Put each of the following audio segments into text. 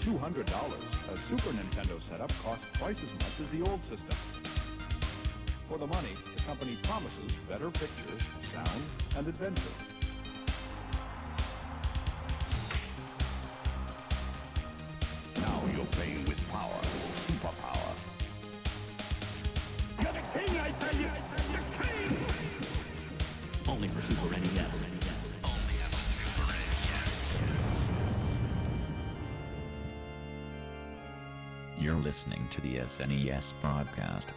$200, a Super Nintendo setup costs twice as much as the old system. For the money, the company promises better pictures, sound, and adventure. Now you're playing with power, superpower. You're the king, I tell you! The king! Only for Super NES. You're listening to the SNES broadcast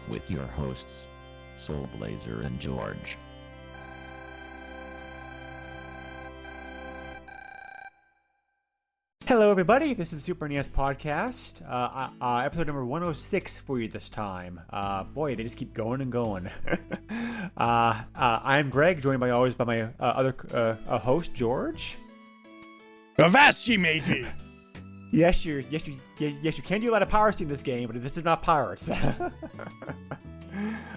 with your hosts, Soulblazer and George. Hello, everybody. This is the Super NES podcast, episode number 106 for you this time. Boy, they just keep going and going. I'm Greg, joined by always by my other host, George. Avast matey! Yes, you can do a lot of piracy in this game, but this is not pirates.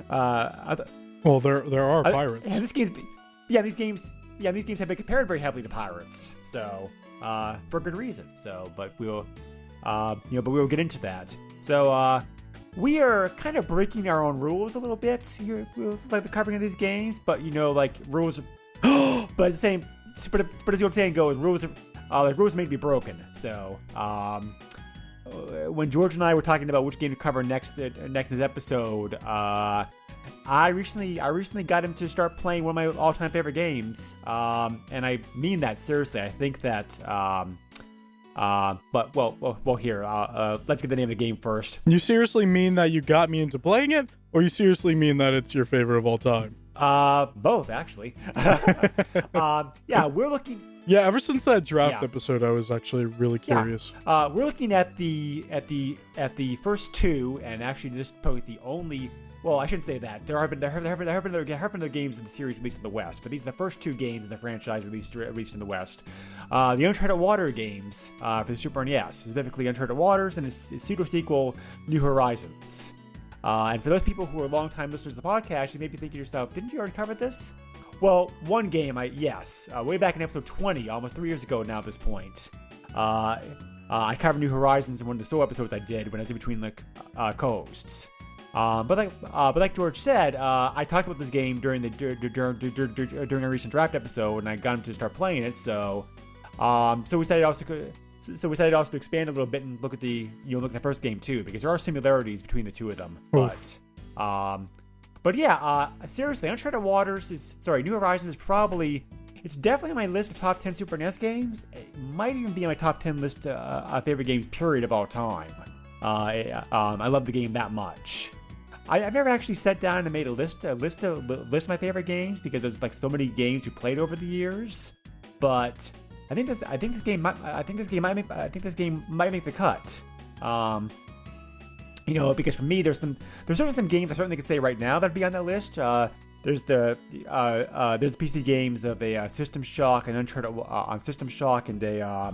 Well, there are pirates. And these games have been compared very heavily to pirates. So, for good reason. So, but we'll get into that. So, we are kind of breaking our own rules a little bit here, like the covering of these games. But rules. But the same. But as the old saying goes, rules are made to be broken. So, when George and I were talking about which game to cover next in this episode, I recently got him to start playing one of my all-time favorite games, and I mean that seriously. I think that, here, let's get the name of the game first. You seriously mean that you got me into playing it, or you seriously mean that it's your favorite of all time? Both actually. We're looking. Yeah, ever since that draft episode, I was actually really curious. Yeah. We're looking at the first two, and actually this is probably the only. Well, I shouldn't say that. There have been other games in the series released in the West, but these are the first two games in the franchise released in the West. The Uncharted Water games for the Super NES, specifically Uncharted Waters and its pseudo-sequel, New Horizons. And for those people who are longtime listeners of the podcast, you may be thinking to yourself, didn't you already cover this? Well, one game, way back in episode 20, almost 3 years ago now at this point. I covered New Horizons in one of the solo episodes I did when I was in between the co-hosts. But like George said, I talked about this game during a recent draft episode, and I got him to start playing it. So we decided also to expand a little bit and look at the first game too, because there are similarities between the two of them. Oof. Seriously, Uncharted New Horizons is probably. It's definitely on my list of top 10 Super NES games. It might even be on my top 10 list of favorite games period of all time. I love the game that much. I've never actually sat down and made a list of my favorite games, because there's like so many games we played over the years. But I think this game might make the cut. Because for me, there's certainly some games I certainly could say right now that'd be on that list. There's the PC games of a System Shock and Uncharted on System Shock, and a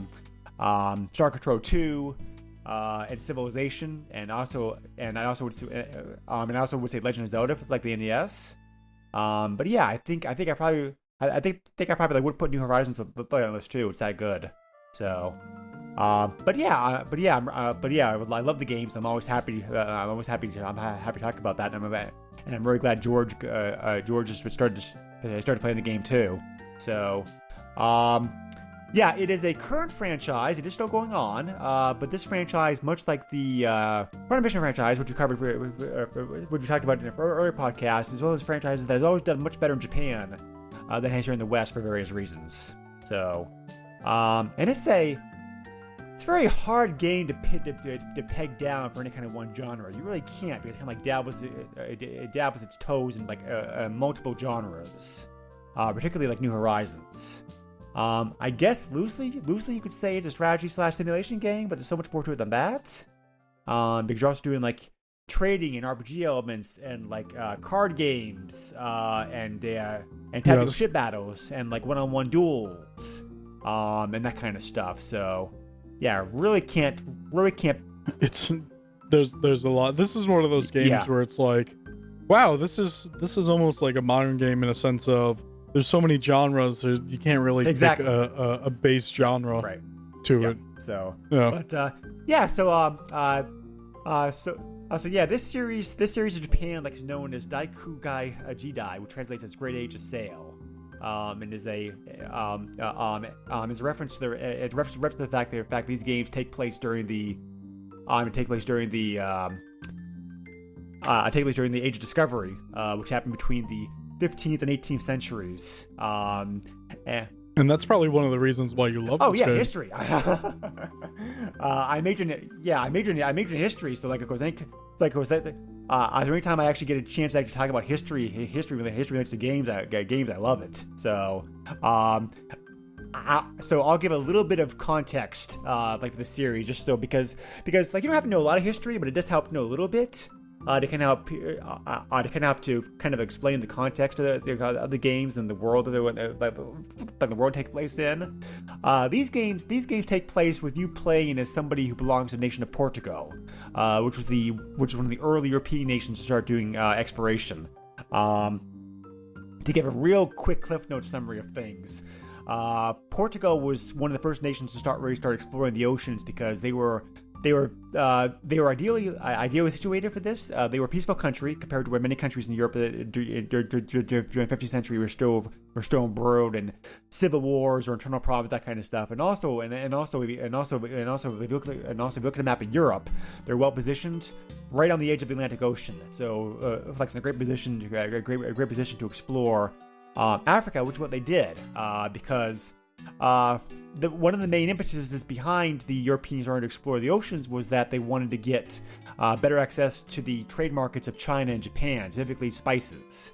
Star Control 2. And Civilization, and I also would say Legend of Zelda for like the NES. I think I probably would put New Horizons on the list too. It's that good. So, I love the games. I'm always happy to talk about that. And I'm very glad George just started playing the game too. So, it is a current franchise. It is still going on, but this franchise, much like the Mission franchise, which we covered, which we talked about in an earlier podcast, is one of those franchises that has always done much better in Japan than it has here in the West for various reasons. So, and it's a very hard game to peg down for any kind of one genre. You really can't, because it kind of like dabbles its toes in like multiple genres, particularly like New Horizons. I guess loosely you could say it's a strategy/simulation game, but there's so much more to it than that. Because you're also doing like trading and RPG elements, and like card games, and tactical ship battles, and like one-on-one duels, and that kind of stuff. So, really can't. There's a lot. This is one of those games where it's like, wow, this is almost like a modern game in a sense of. There's so many genres. You can't really pick a base genre. Right. to it. So, Yeah. but yeah, so yeah, this series in Japan, like, is known as Daikugai Jidai, which translates as Great Age of Sail, and is a reference to the fact that these games take place during the Age of Discovery, which happened between the 15th and 18th centuries. And that's probably one of the reasons why you love this game. History. I majored in history, so every time I actually get a chance to actually talk about history relates to games, I love it. So, so I'll give a little bit of context, for the series, just so because like, you don't have to know a lot of history, but it does help to know a little bit. To kind of help to kind of explain the context of the games and the world that the world takes place in. These games take place with you playing as somebody who belongs to the nation of Portugal, which was one of the early European nations to start doing exploration. To give a real quick Cliff Note summary of things, Portugal was one of the first nations to start exploring the oceans because they were ideally situated for this. They were a peaceful country compared to where many countries in Europe during the 15th century were still embroiled in civil wars or internal problems, that kind of stuff. And also, if you look at the map of Europe, they're well positioned right on the edge of the Atlantic Ocean. So, in a great position to explore Africa, which is what they did, because. One of the main impetuses behind the Europeans starting to explore the oceans was that they wanted to get better access to the trade markets of China and Japan, specifically spices,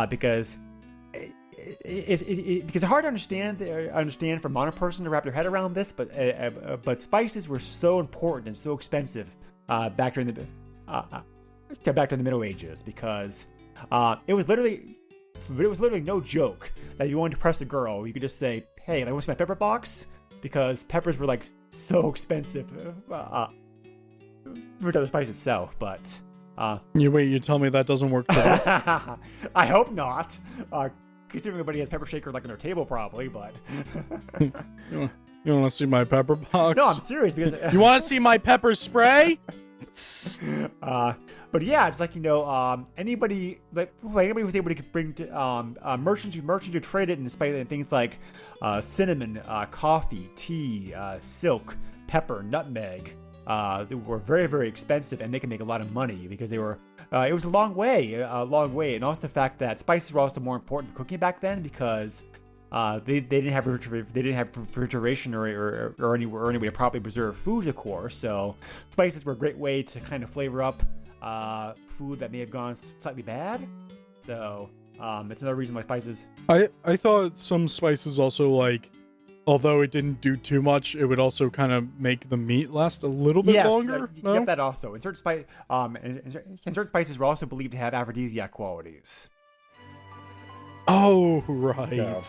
because it's hard to understand for a modern person to wrap their head around this, but spices were so important and so expensive back during the Middle Ages, because it was literally no joke that if you wanted to impress a girl, you could just say, "Hey, I want to see my pepper box," because peppers were like so expensive for the spice itself. But you tell me that doesn't work today? I hope not. Considering everybody has pepper shaker like on their table, probably. But you want to see my pepper box? No, I'm serious. Because you want to see my pepper spray? But yeah, it's like, anybody who's able to bring merchants who trade it, and despite things like cinnamon, coffee, tea, silk, pepper, nutmeg, they were very, very expensive, and they can make a lot of money because they were. It was a long way, and also the fact that spices were also more important for cooking back then because. They didn't have refrigeration or any way to properly preserve food, of course. So spices were a great way to kind of flavor up food that may have gone slightly bad. So that's another reason why spices. I thought some spices also, like, although it didn't do too much, it would also kind of make the meat last a little bit longer. No? Yep, that also. And certain spices were also believed to have aphrodisiac qualities. Oh, right. Yeah.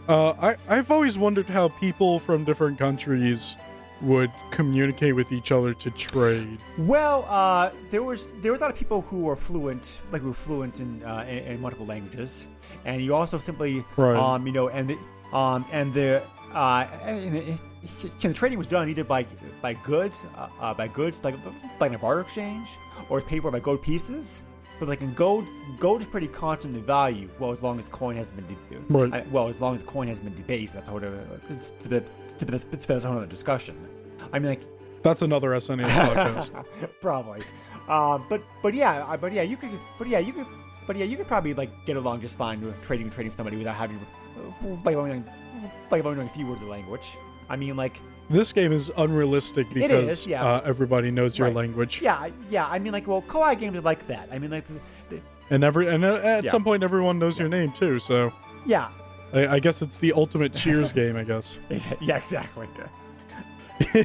I've always wondered how people from different countries would communicate with each other to trade. Well, there was a lot of people who were fluent, in multiple languages, and you also simply, the trading was done either by goods, like in a barter exchange, or paid for by gold pieces. But like in gold is pretty constant in value. Well, as long as the coin hasn't been debased, that's a whole other discussion. I mean, like, that's another SNES podcast. Probably. You could probably like get along just fine with trading somebody without having only knowing a few words of language. I mean, like. This game is unrealistic because everybody knows your language. Yeah. I mean, like, well, Koei games are like that. I mean, like, at some point, everyone knows your name too. So yeah, I guess it's the ultimate Cheers game. I guess. Yeah, exactly.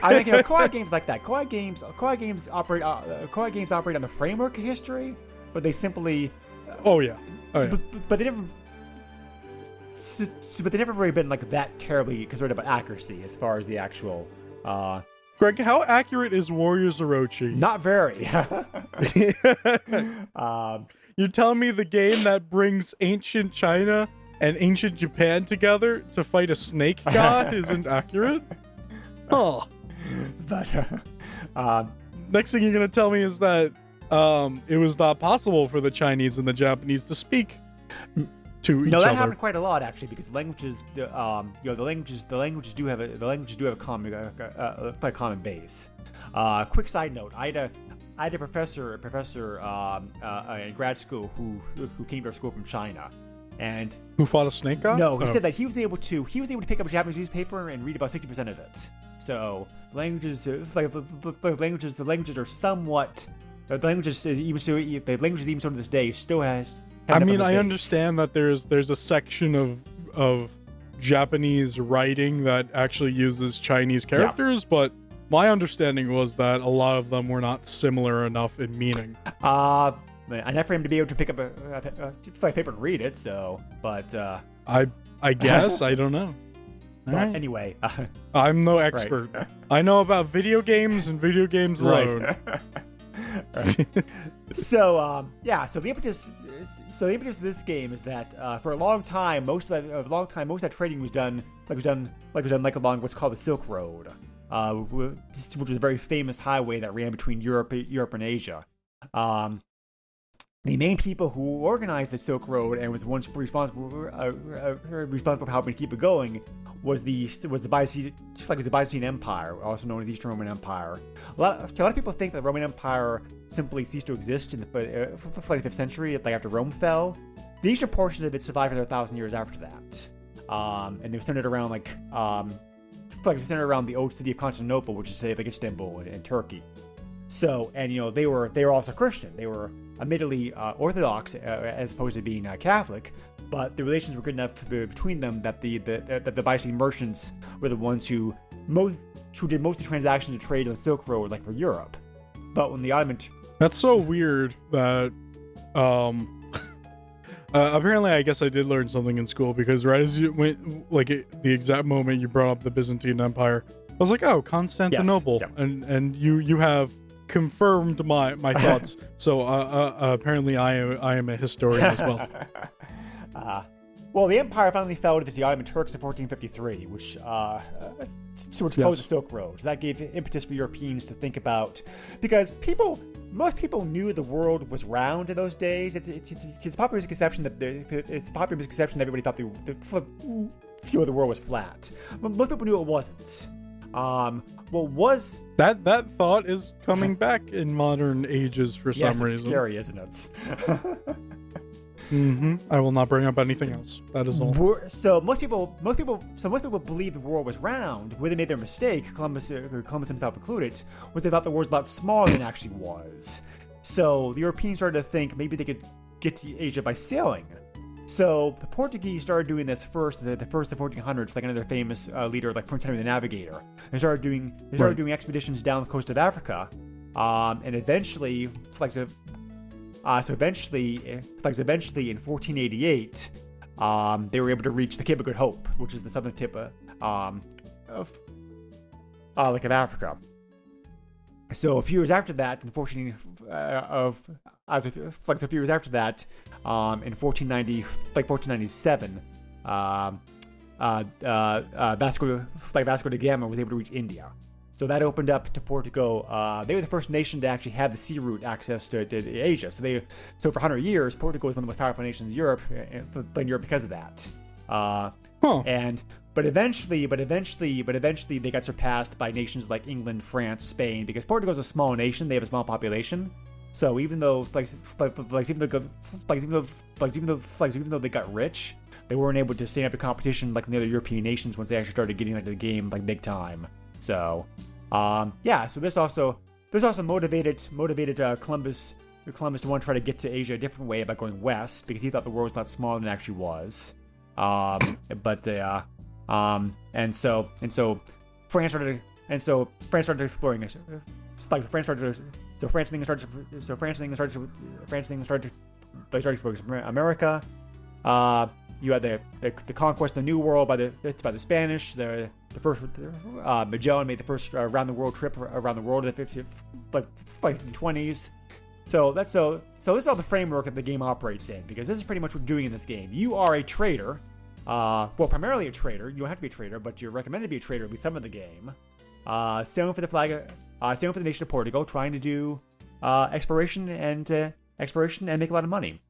I mean, Koei games like that. Koei games operate on the framework of history, but they simply. Oh yeah. But they never. But they've never really been like that terribly concerned about accuracy as far as the actual. Greg, how accurate is Warriors Orochi? Not very. You're telling me the game that brings ancient China and ancient Japan together to fight a snake god isn't accurate? Oh. But Next thing you're going to tell me is that it was not possible for the Chinese and the Japanese to speak to each no, that other. happened quite a lot actually, because languages, the languages do have a common base. Quick side note: I had a professor in grad school who came to our school from China, and Who fought a snake god? no, he said that he was able to pick up a Japanese newspaper and read about 60% of it. So languages, the languages are somewhat. The languages even to this day still has. I mean, I understand that there's a section of Japanese writing that actually uses Chinese characters, but my understanding was that a lot of them were not similar enough in meaning. Enough for him to be able to pick up a paper and read it. So, but I guess I don't know. Right. Anyway, I'm no expert. Right. I know about video games and video games alone. Right. So the impetus of this game is that for a long time, most of that trading was done along what's called the Silk Road, which is a very famous highway that ran between Europe and Asia. The main people who organized the Silk Road and was once responsible for helping keep it going was the Byzantine Empire, also known as the Eastern Roman Empire. A lot of people think that the Roman Empire simply ceased to exist in the 5th century, after Rome fell. The eastern portion of it survived for 1,000 years after that, and they were centered around the old city of Constantinople, which is like Istanbul in Turkey. So, and they were also Christian. They were admittedly Orthodox as opposed to being Catholic, but the relations were good enough between them that the Byzantine merchants were the ones who did most of the transactions and trade on the Silk Road, like for Europe. But when the Ottoman... That's so weird that... apparently, I guess I did learn something in school, because right as you went, the exact moment you brought up the Byzantine Empire, I was like, oh, Constantinople. Yes, and you have confirmed my thoughts. So apparently I am a historian as well. Well, the empire finally fell to the Ottoman Turks in 1453, which closed the Silk Road. So that gave impetus for Europeans to think about, because most people knew the world was round in those days. It's a popular misconception that everybody thought the world was flat. But most people knew it wasn't. That thought is coming back in modern ages for some reason. It's scary, isn't it? Mm-hmm. I will not bring up anything else. That is all. So most people believe the world was round. Where they made their mistake, Columbus himself included, was they thought the world was a lot smaller than it actually was. So the Europeans started to think maybe they could get to Asia by sailing. So the Portuguese started doing this first, the 1400s, like another famous leader like Prince Henry the Navigator. They started doing expeditions down the coast of Africa, and eventually, eventually in 1488, they were able to reach the Cape of Good Hope, which is the southern tip of Africa. So a few years after that, in 1497, Vasco da Gama was able to reach India. So that opened up to Portugal. They were the first nation to actually have the sea route access to Asia. So for 100 years, Portugal was one of the most powerful nations in Europe, because of that. But eventually they got surpassed by nations like England, France, Spain, because Portugal is a small nation. They have a small population. So even though they got rich, they weren't able to stand up to competition like the other European nations once they actually started getting into the game big time. So, so this also motivated Columbus to want to try to get to Asia a different way by going west, because he thought the world was a lot smaller than it actually was. And so France started exploring it. France started exploring America. You had the conquest of the New World by the Spanish. The first Magellan made the first round the world trip around the world in the 1920s. So this is all the framework that the game operates in, because this is pretty much what you're doing in this game. You are a trader primarily a trader. You don't have to be a trader, but you're recommended to be a trader at least some of the game. Sailing for the nation of Portugal, trying to do exploration and make a lot of money.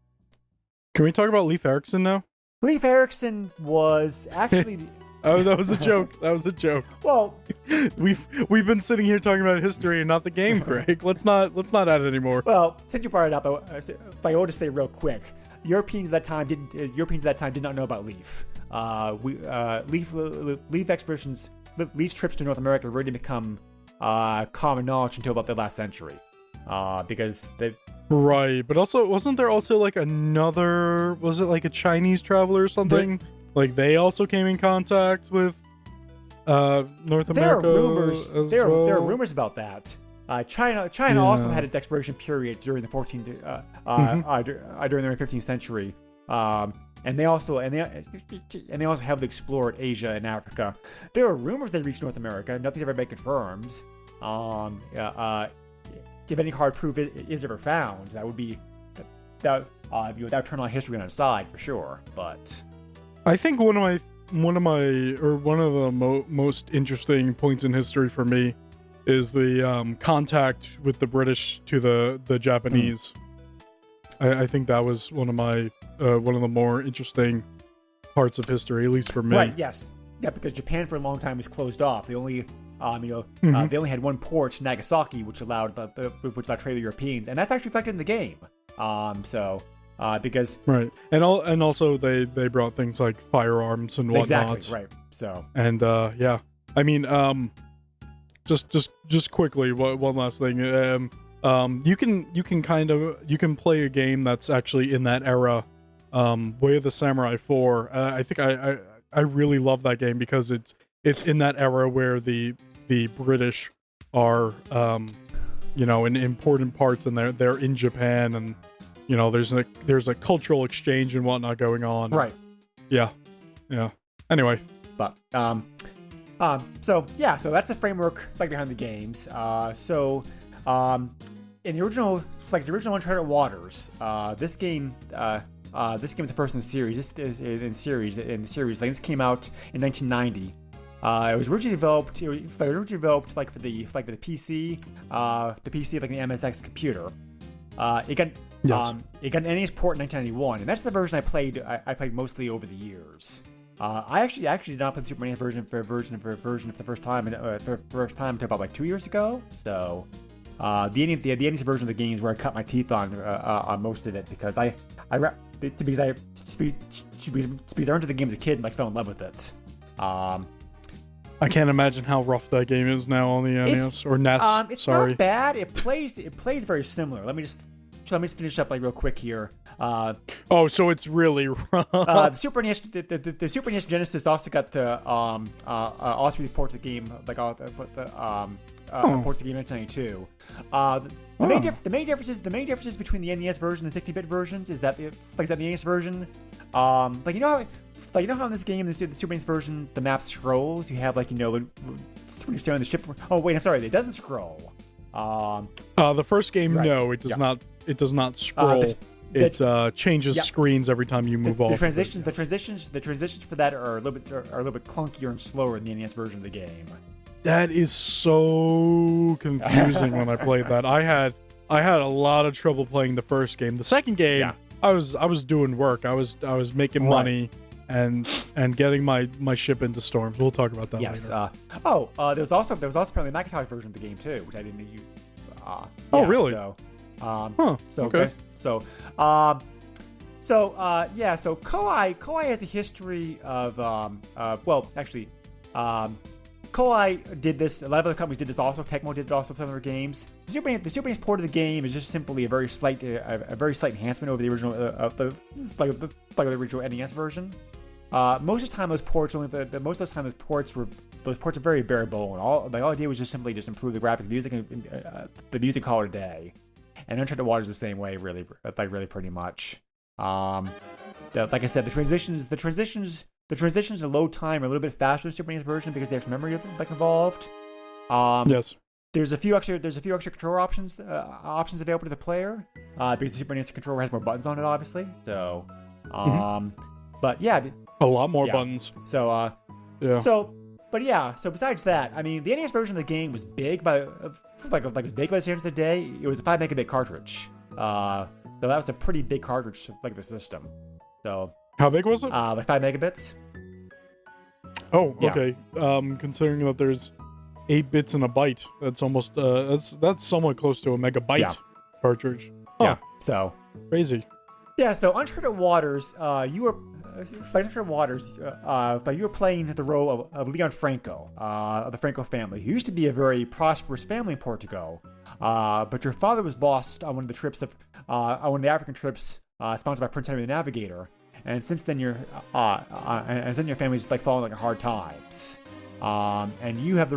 Can we talk about Leif Erikson now? Leif Erikson was actually. Oh, that was a joke. That was a joke. Well, we've been sitting here talking about history and not the game, Greg. Let's not add anymore. Well, since you brought it up, I want to say real quick. Europeans at that time did not know about Leif. Leif's trips to North America really didn't become common knowledge until about the last century, because they. Right, but also wasn't there also like another? Was it like a Chinese traveler or something? Like they also came in contact with North America. There are rumors about that. China also had its exploration period during the 15th during the 15th century, and they also heavily explored Asia and Africa. There are rumors they reached North America. Nothing's ever been confirmed. If any hard proof is ever found, that would turn on history on its side for sure. But I think one of the most interesting points in history for me is the contact with the British to the Japanese. I think that was one of the more interesting parts of history, at least for me. Right? Yes. Yeah, because Japan for a long time was closed off. They only they only had one port, Nagasaki, which allowed trade with Europeans, and that's actually reflected in the game. Because right, and also they brought things like firearms and whatnot. Exactly, right. So and yeah, I mean, just quickly, one last thing. You can play a game that's actually in that era. Way of the Samurai 4. I think I really love that game because it's in that era where the British are in important parts, and they're in Japan, and there's a cultural exchange and whatnot going on. Right. Yeah. Anyway. But so that's the framework behind the games. In the original Uncharted Waters, this game is the first in the series. This came out in 1990. It was originally developed for the PC, like the MSX computer. It got an NES port in 1991, and that's the version I played mostly over the years. I actually did not play the Super NES version for the first time until about like 2 years ago. So the NES version of the game is where I cut my teeth on most of it, because I learned the game as a kid and fell in love with it. I can't imagine how rough that game is now on the NES or NES. It's sorry. not bad. It plays very similar. Let me just finish up real quick here. So it's really rough. The Super NES, the Super NES Genesis also got the also report the game ports the game in 1992. The main differences between the NES version and the 16-bit versions is that the NES version, how in this game, the Super NES version, the map scrolls. You have when you're sailing on the ship. Oh wait, I'm sorry, it doesn't scroll. The first game, right. No, it does not. It does not scroll. It changes screens every time you move off. The transitions for that are a little bit clunkier and slower in the NES version of the game. That is so confusing when I played that. I had a lot of trouble playing the first game. The second game, I was doing work. I was making money and getting my ship into storms. We'll talk about that later. There was also apparently a Macintosh version of the game too, which I didn't use. Really? So Koei has a history of Koei did this. A lot of other companies did this also. Tecmo did it also for some of their games. The Super NES port of the game is just simply a very slight enhancement over the original the original NES version. Most of the time, those ports are very bare bone. All I did was just simply improve the graphics, music, and the music call it a day. And Uncharted Waters the same way, really pretty much. Like I said, the transitions in load time are a little bit faster in the Super NES version because the extra memory involved. Yes. There's a few extra control options available to the player because the Super NES controller has more buttons on it, obviously. So, but yeah, A lot more Yeah. buttons. So, Yeah. So besides that, I mean, the NES version of the game was big by was big by the standards of the day. It was a 5 megabit cartridge. So that was a pretty big cartridge for the system. So How big was it? like 5 megabits. Oh, Yeah. okay. Considering that there's 8 bits in a byte, that's almost that's somewhat close to a megabyte Yeah. cartridge. Yeah. So Crazy. yeah. So Uncharted Waters, you were. Uncharted Waters, you were playing the role of Leon Franco, of the Franco family, who used to be a very prosperous family in Portugal. But your father was lost on one of the trips on one of the African trips sponsored by Prince Henry the Navigator, and since then your family's like falling like hard times. And you have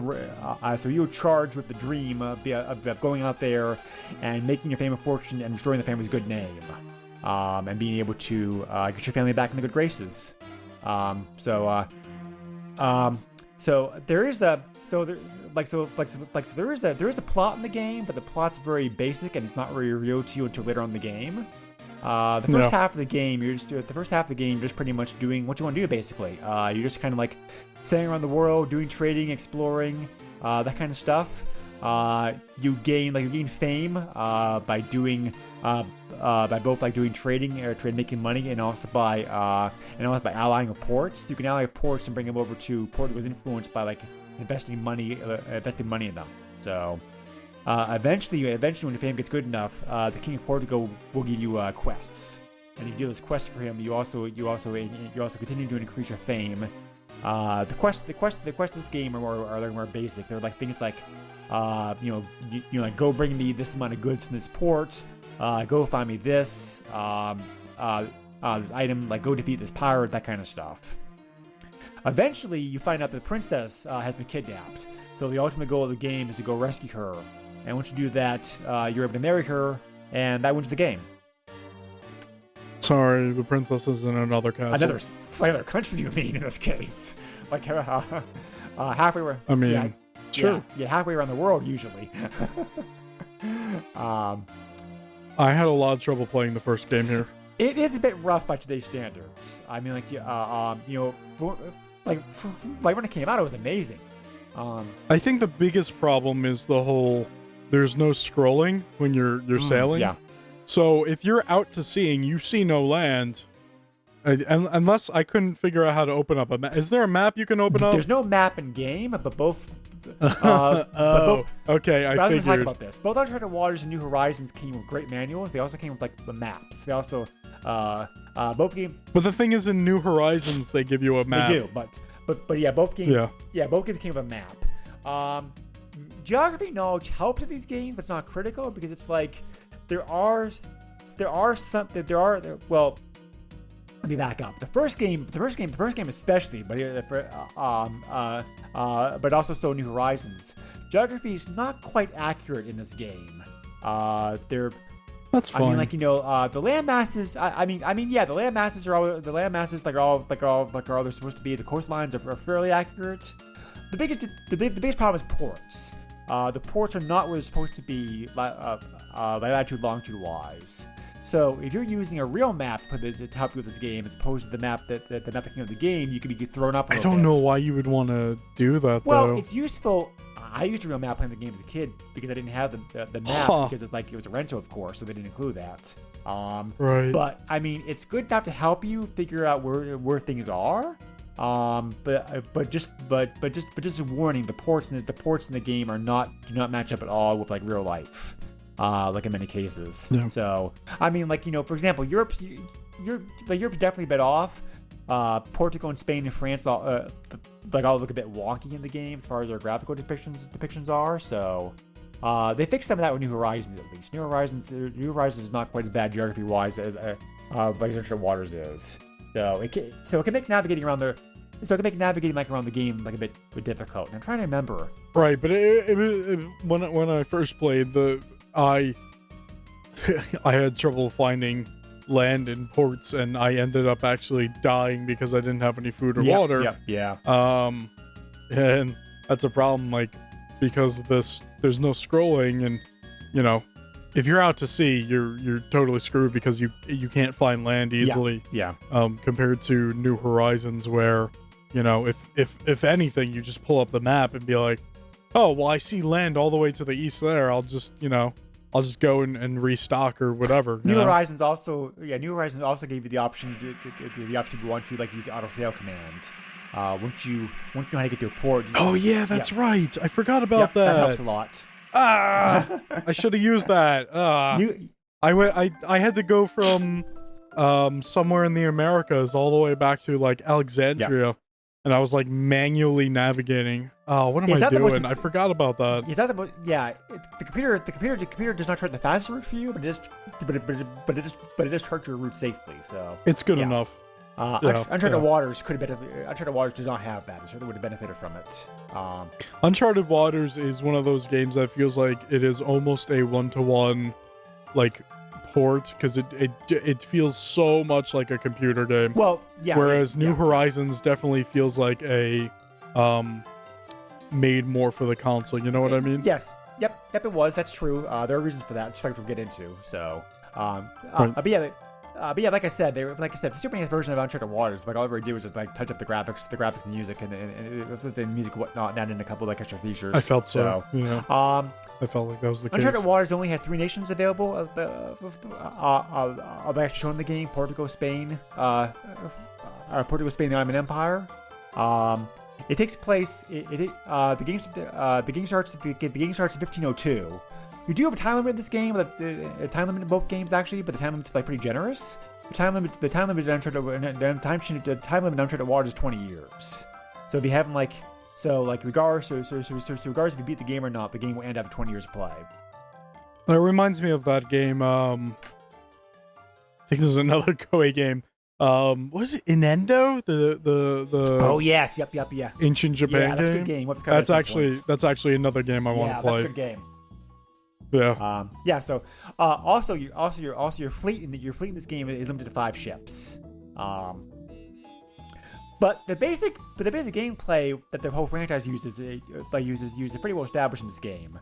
so you were charged with the dream of going out there and making your fame a fortune and restoring the family's good name. And being able to get your family back in the good graces. So there is a plot in the game, but the plot's very basic and it's not really revealed to you until later on in the game. The first half of the game, you're just pretty much doing what you want to do. Basically, you're just kind of like sailing around the world, doing trading, exploring, that kind of stuff. You gain fame by doing by both like doing trading or making money, and also by allying with ports. You can ally with ports and bring them over to Portugal's influence by like investing money in them. So eventually when your fame gets good enough, the King of Portugal will give you quests, and if you do those quests for him, you also continue to increase your fame. The quests of this game are more basic. They're like things like like go bring me this amount of goods from this port. Go find me this item, like go defeat this pirate, that kind of stuff. Eventually, you find out that the princess has been kidnapped. So the ultimate goal of the game is to go rescue her. And once you do that, you're able to marry her, and that wins the game. Sorry, the princess is in another castle. Another country, you mean, in this case? Like halfway around. I mean, yeah, sure. Yeah, halfway around the world, usually. I had a lot of trouble playing the first game here. It is a bit rough by today's standards. I mean, when it came out, it was amazing. I think the biggest problem is the whole there's no scrolling when you're sailing. Yeah. So if you're out to sea and you see no land, unless I couldn't figure out how to open up a map. Is there a map you can open up? There's no map in game, but both. Okay, I figured. Talk about this. Both Uncharted Waters and New Horizons came with great manuals. They also came with like the maps. They also both games. But the thing is, in New Horizons, they give you a map. They do, but yeah, both games. Yeah. Both games came with a map. Geography knowledge helps in these games, but it's not critical because it's like well. Let me back up. The first game especially, but also so New Horizons. Geography is not quite accurate in this game. That's fine. I mean, the land masses. The land masses are all they're supposed to be. The coastlines are fairly accurate. The biggest problem is ports. The ports are not where they're supposed to be, latitude, longitude wise. So if you're using a real map to help you with this game, as opposed to the map that came of the game, you could be thrown up. I don't know why you would want to do that. Well, it's useful. I used a real map playing the game as a kid because I didn't have the map because it was a rental, of course, so they didn't include that. Right. But I mean, it's good enough to help you figure out where things are. But just a warning: the ports in the game do not match up at all with like real life. Like in many cases. Yeah. So I mean, for example, Europe's definitely a bit off. Portugal and Spain and France all look a bit wonky in the game as far as their graphical depictions are. So they fixed some of that with New Horizons at least. New Horizons is not quite as bad geography wise as Uncharted Waters is. So it can make navigating around around the game like a bit difficult. And I'm trying to remember. Right, but when I first played I had trouble finding land in ports, and I ended up actually dying because I didn't have any food or water. Yeah. And that's a problem, like, because of this, there's no scrolling, and if you're out to sea, you're totally screwed because you can't find land easily. Yeah. Compared to New Horizons, where, you know, if anything, you just pull up the map and be like, oh, well, I see land all the way to the east there. I'll just go and restock or whatever. New Horizons also gave you the option if you want to like use the auto sale command. Once you know how to get to a port. Oh yeah, that's right. I forgot about that. That helps a lot. I should have used that. I had to go from somewhere in the Americas all the way back to like Alexandria, and I was like manually navigating. Oh, what am I doing? I forgot about that. The computer does not chart the fastest route for you, but it does chart your route safely. So it's good enough. Uncharted Waters Uncharted Waters does not have that. It certainly would have benefited from it. Uncharted Waters is one of those games that feels like it is almost a 1-to-1 like port, because it feels so much like a computer game. Well, yeah. Whereas New Horizons definitely feels like a made more for the console. You know what I mean? Yes. Yep. It was. That's true. There are reasons for that, just like we'll get into. So, but yeah, like I said, the Super NES version of Uncharted Waters, like all they did was just like touch up the graphics, and music, and the music and whatnot, and add in a couple like extra features. I felt so. Yeah. I felt like that was the case. Uncharted Waters only had 3 nations available. I've actually shown the game: Portugal, Spain, the Ottoman Empire. It takes place. The game starts in 1502. You do have a time limit in this game, a time limit in both games actually, but the time limit's like pretty generous. The time limit in Uncharted Waters is 20 years. So if you haven't regardless if you beat the game or not, the game will end after 20 years of play. It reminds me of that game. I think there's another Koei game. What was it? Inendo? The Oh yes, yep, yeah. Ancient Japan game. Yeah, that's a good game. That's actually another game I want to play. That's a good game. Yeah. So also your fleet in this game is limited to 5 ships. But the basic gameplay that the whole franchise uses is pretty well established in this game.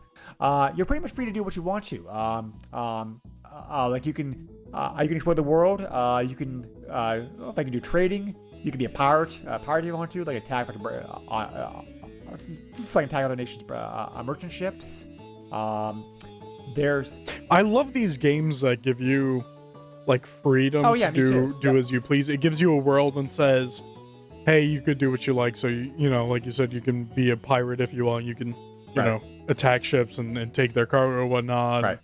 You're pretty much free to do what you want to. Like you can explore the world. You can do trading. You can be a pirate if you want to, like attack other nations' merchant ships. I love these games that give you like freedom to do as you please. It gives you a world and says, hey, you could do what you like. So you know, like you said, you can be a pirate if you want. You can you know, attack ships and take their cargo or whatnot. Right.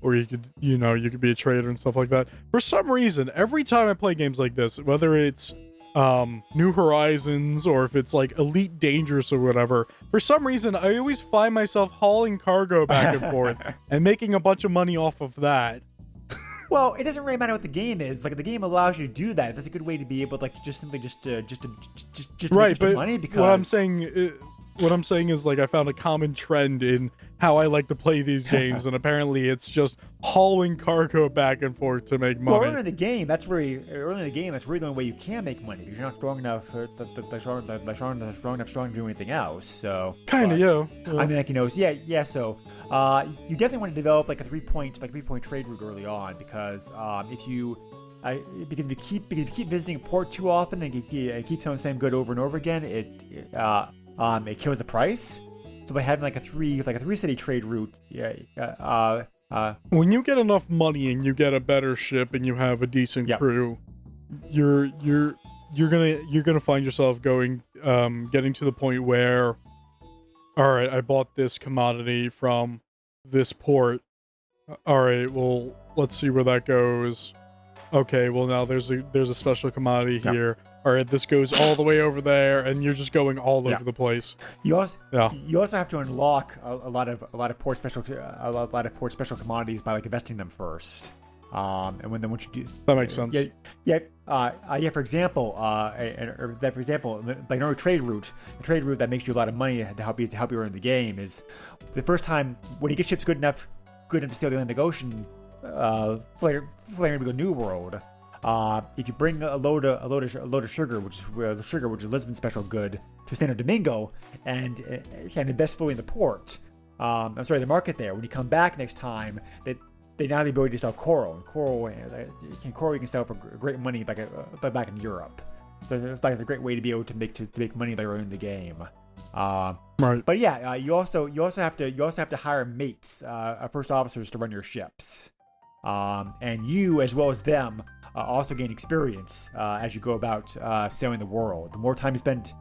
Or you could be a trader and stuff like that. For some reason, every time I play games like this, whether it's New Horizons or if it's like Elite Dangerous or whatever, for some reason I always find myself hauling cargo back and forth and making a bunch of money off of that. Well, it doesn't really matter what the game is. Like the game allows you to do that. That's a good way to be able to just make extra money. Because what I'm saying is like I found a common trend in how I like to play these games, and apparently it's just hauling cargo back and forth to make money. Well, early in the game, that's really the only way you can make money, because you're not strong enough strong to do anything else. So kind of, yeah. I mean, like, you know, So you definitely want to develop like a 3-point trade route early on, because if you keep visiting a port too often and you keep selling the same good over and over again, it kills the price. So by having like a 3-city trade route, when you get enough money and you get a better ship and you have a decent crew, you're gonna find yourself getting to the point where, all right, I bought this commodity from this port. All right, well, let's see where that goes. Okay, well, now there's a special commodity here. All right, this goes all the way over there, and you're just going all over the place. You also have to unlock a lot of port special commodities by like investing them first. And once you do that, makes sense. For example, like another trade route, a trade route that makes you a lot of money to help you earn the game is the first time when you get ships good enough to sail the Atlantic Ocean, flying to New World. If you bring a load of sugar, which is Lisbon's special good, to Santo Domingo, and invest fully in the port, the market there. When you come back next time, they now have the ability to sell coral, and coral you can sell for great money back in Europe. So it's like a great way to be able to make money later in the game. Right. But yeah, you also have to hire mates, first officers to run your ships, and you as well as them also gain experience as you go about sailing the world. The more time you spend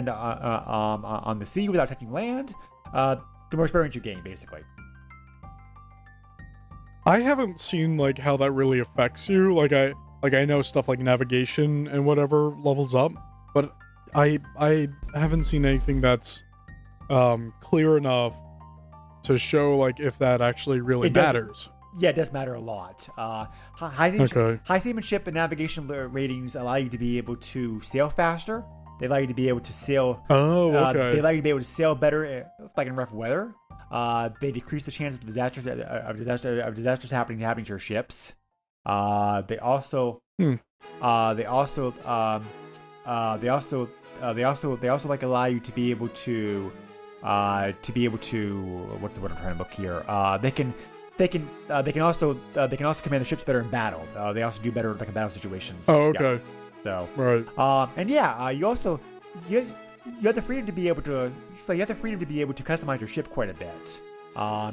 on the sea without touching land, the more experience you gain, basically. I haven't seen like how that really affects you. I know stuff like navigation and whatever levels up, but I haven't seen anything that's clear enough to show like if that actually really matters. Yeah, it does matter a lot. High seamanship and navigation ratings allow you to be able to sail faster. They allow you to be able to sail. Oh, okay. They allow you to be able to sail better, like in rough weather. They decrease the chances of disasters happening to your ships. They also like allow you to be able to what's the word I'm trying to look here? They can also command the ships better in battle. They also do better like in battle situations. Oh, okay. Yeah. So right. And yeah, you also you have the freedom to be able to customize your ship quite a bit.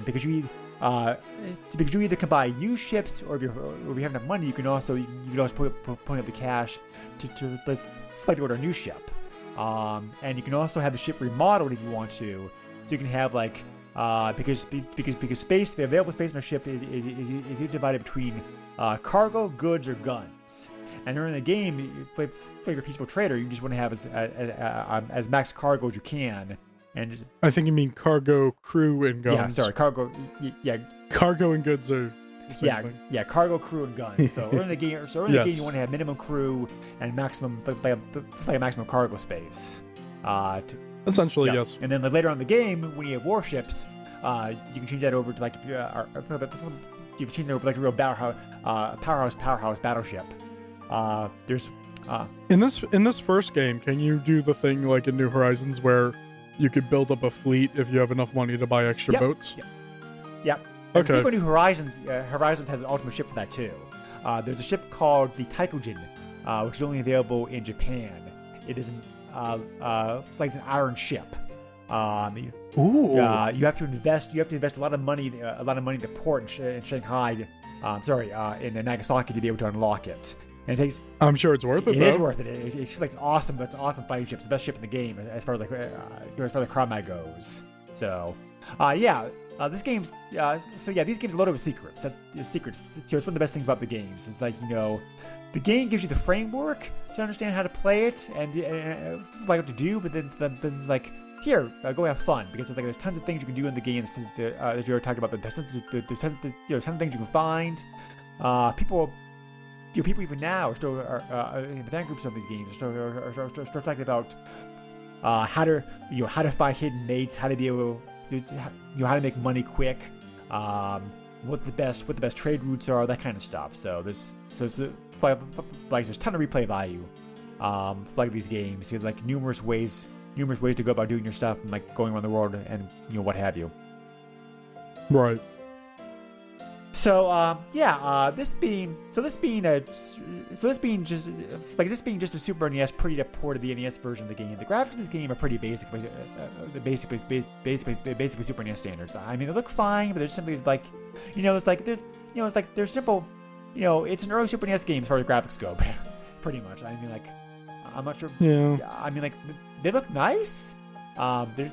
Because you either can buy used ships, or if you have enough money, you can also put up the cash to order a new ship. And you can also have the ship remodeled if you want to. So you can have like because space, the available space on a ship is either divided between cargo, goods, or guns. And during the game, you play your peaceful trader. You just want to have as max cargo as you can. And I think you mean cargo, crew, and guns. Yeah, sorry, cargo. Yeah, cargo and goods are. Thing. Cargo, crew, and guns. So early in the game, you want to have minimum crew and maximum maximum cargo space. Essentially, yes. And then later on in the game, when you have warships, you can change that over to you can change it over like a real powerhouse battleship. There's in this first game, can you do the thing like in New Horizons where you could build up a fleet if you have enough money to buy extra boats? Yep. Okay. The sequel to Horizons has an ultimate ship for that too. There's a ship called the Taikojin, which is only available in Japan. It is it's an iron ship. Ooh. You have to invest a lot of money in the port in Shanghai. In Nagasaki to be able to unlock it. And it takes. I'm sure it's worth it. It is worth it. It's like awesome. That's an awesome fighting ship. It's the best ship in the game as far as the combat goes. So, this game's these games are loaded with secrets. Secrets. It's one of the best things about the games. It's like the game gives you the framework to understand how to play it and what to do, but then it's like, here, go have fun, because it's like there's tons of things you can do in the games. As we already talked about, there's tons of things you can find. People even now are still in the fan groups of these games are still talking about how to find hidden mates, how to be able how to make money quick, what the best trade routes are, that kind of stuff. So there's a ton of replay value like these games. There's like numerous ways to go about doing your stuff and like going around the world and what have you. Right. So this being just a Super NES port of the NES version of the game. The graphics of this game are pretty basically Super NES standards. I mean, they look fine, but they're simply like, they're simple. It's an early Super NES game as far as graphics go, pretty much. I mean, like, I'm not sure. Yeah. I mean, like, they look nice. They're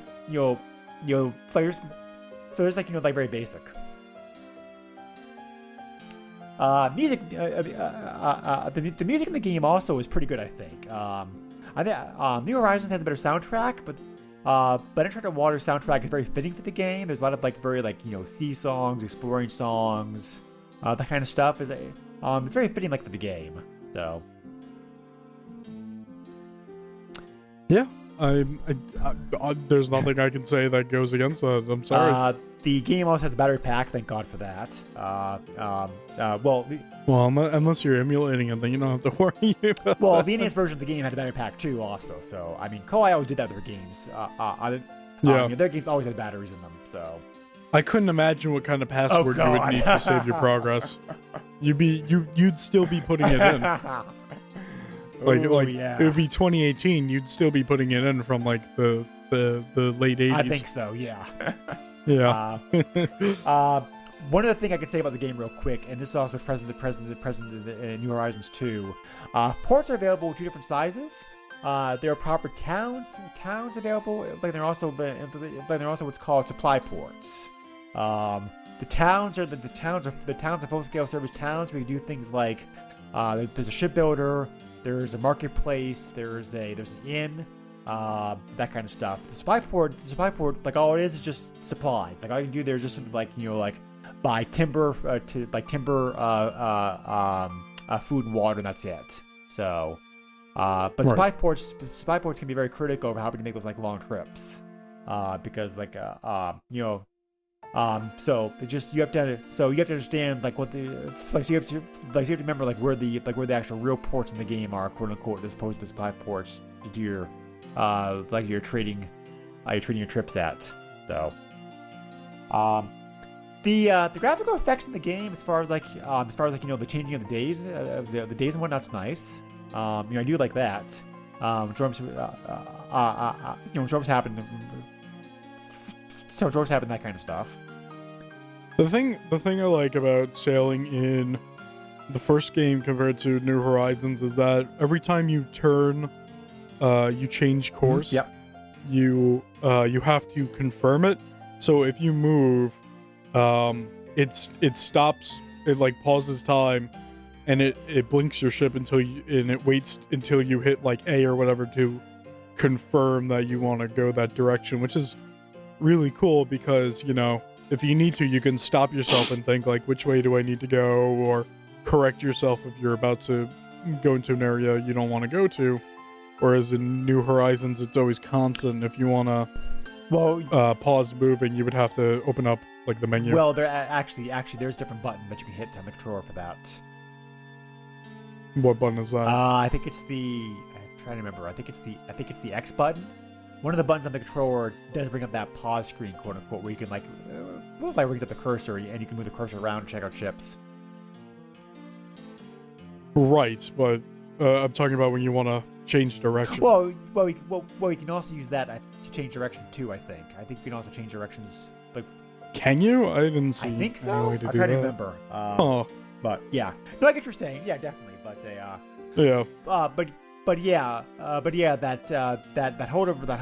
players. So there's like very basic. Music. The music in the game also is pretty good, I think. I think New Horizons has a better soundtrack, but Uncharted Water's soundtrack is very fitting for the game. There's a lot of very sea songs, exploring songs, that kind of stuff. It's very fitting for the game. So yeah, I there's nothing I can say that goes against that. I'm sorry. The game also has a battery pack. Thank God for that. Well, unless you're emulating it, then you don't have to worry about well, the NES version of the game had a battery pack too, also. So I mean, Koei always did that with their games. Their games always had batteries in them. So I couldn't imagine what kind of password you would need to save your progress. You'd still be putting it in. It would be 2018. You'd still be putting it in from like the late 80s. I think so. Yeah. Yeah. One other thing I can say about the game real quick, and this is also present in New Horizons 2. Ports are available in 2 different sizes. There are proper towns available. Like they're also what's called supply ports. The towns are full-scale service towns where you do things like there's a shipbuilder, there's a marketplace, there's an inn, that kind of stuff. The supply port, like all it is just supplies. Like all you can do there is just something like buy timber, food and water, and that's it. So, but right. supply ports can be very critical of how we can make those like long trips, because so it just you have to understand like what the you have to remember like where the actual real ports in the game are, quote unquote, as opposed to the supply ports to do your you're trading your trips at. So the graphical effects in the game as far as the changing of the days and whatnot's nice. I do like that. Storms happen. So storms happen, that kind of stuff. The thing I like about sailing in the first game compared to New Horizons is that every time you turn, you change course. Yep. You have to confirm it. So if you move, it stops. It like pauses time, and it blinks your ship and it waits until you hit like A or whatever to confirm that you want to go that direction, which is really cool because if you need to, you can stop yourself and think like, which way do I need to go, or correct yourself if you're about to go into an area you don't want to go to. Whereas in New Horizons, it's always constant. If you want to pause moving, you would have to open up like the menu. Well, there actually there's a different button that you can hit on the controller for that. What button is that? I think it's I'm trying to remember. I think it's the X button. One of the buttons on the controller does bring up that pause screen, quote unquote, where you can brings up the cursor and you can move the cursor around and check out ships. Right, but I'm talking about when you want to change direction. Well, you can also use that to change direction too. I think you can also change directions. Like, can you? I didn't see. I think so. I'm trying to remember. But yeah, no, I get what you're saying. Yeah, definitely. But yeah. But yeah, that holdover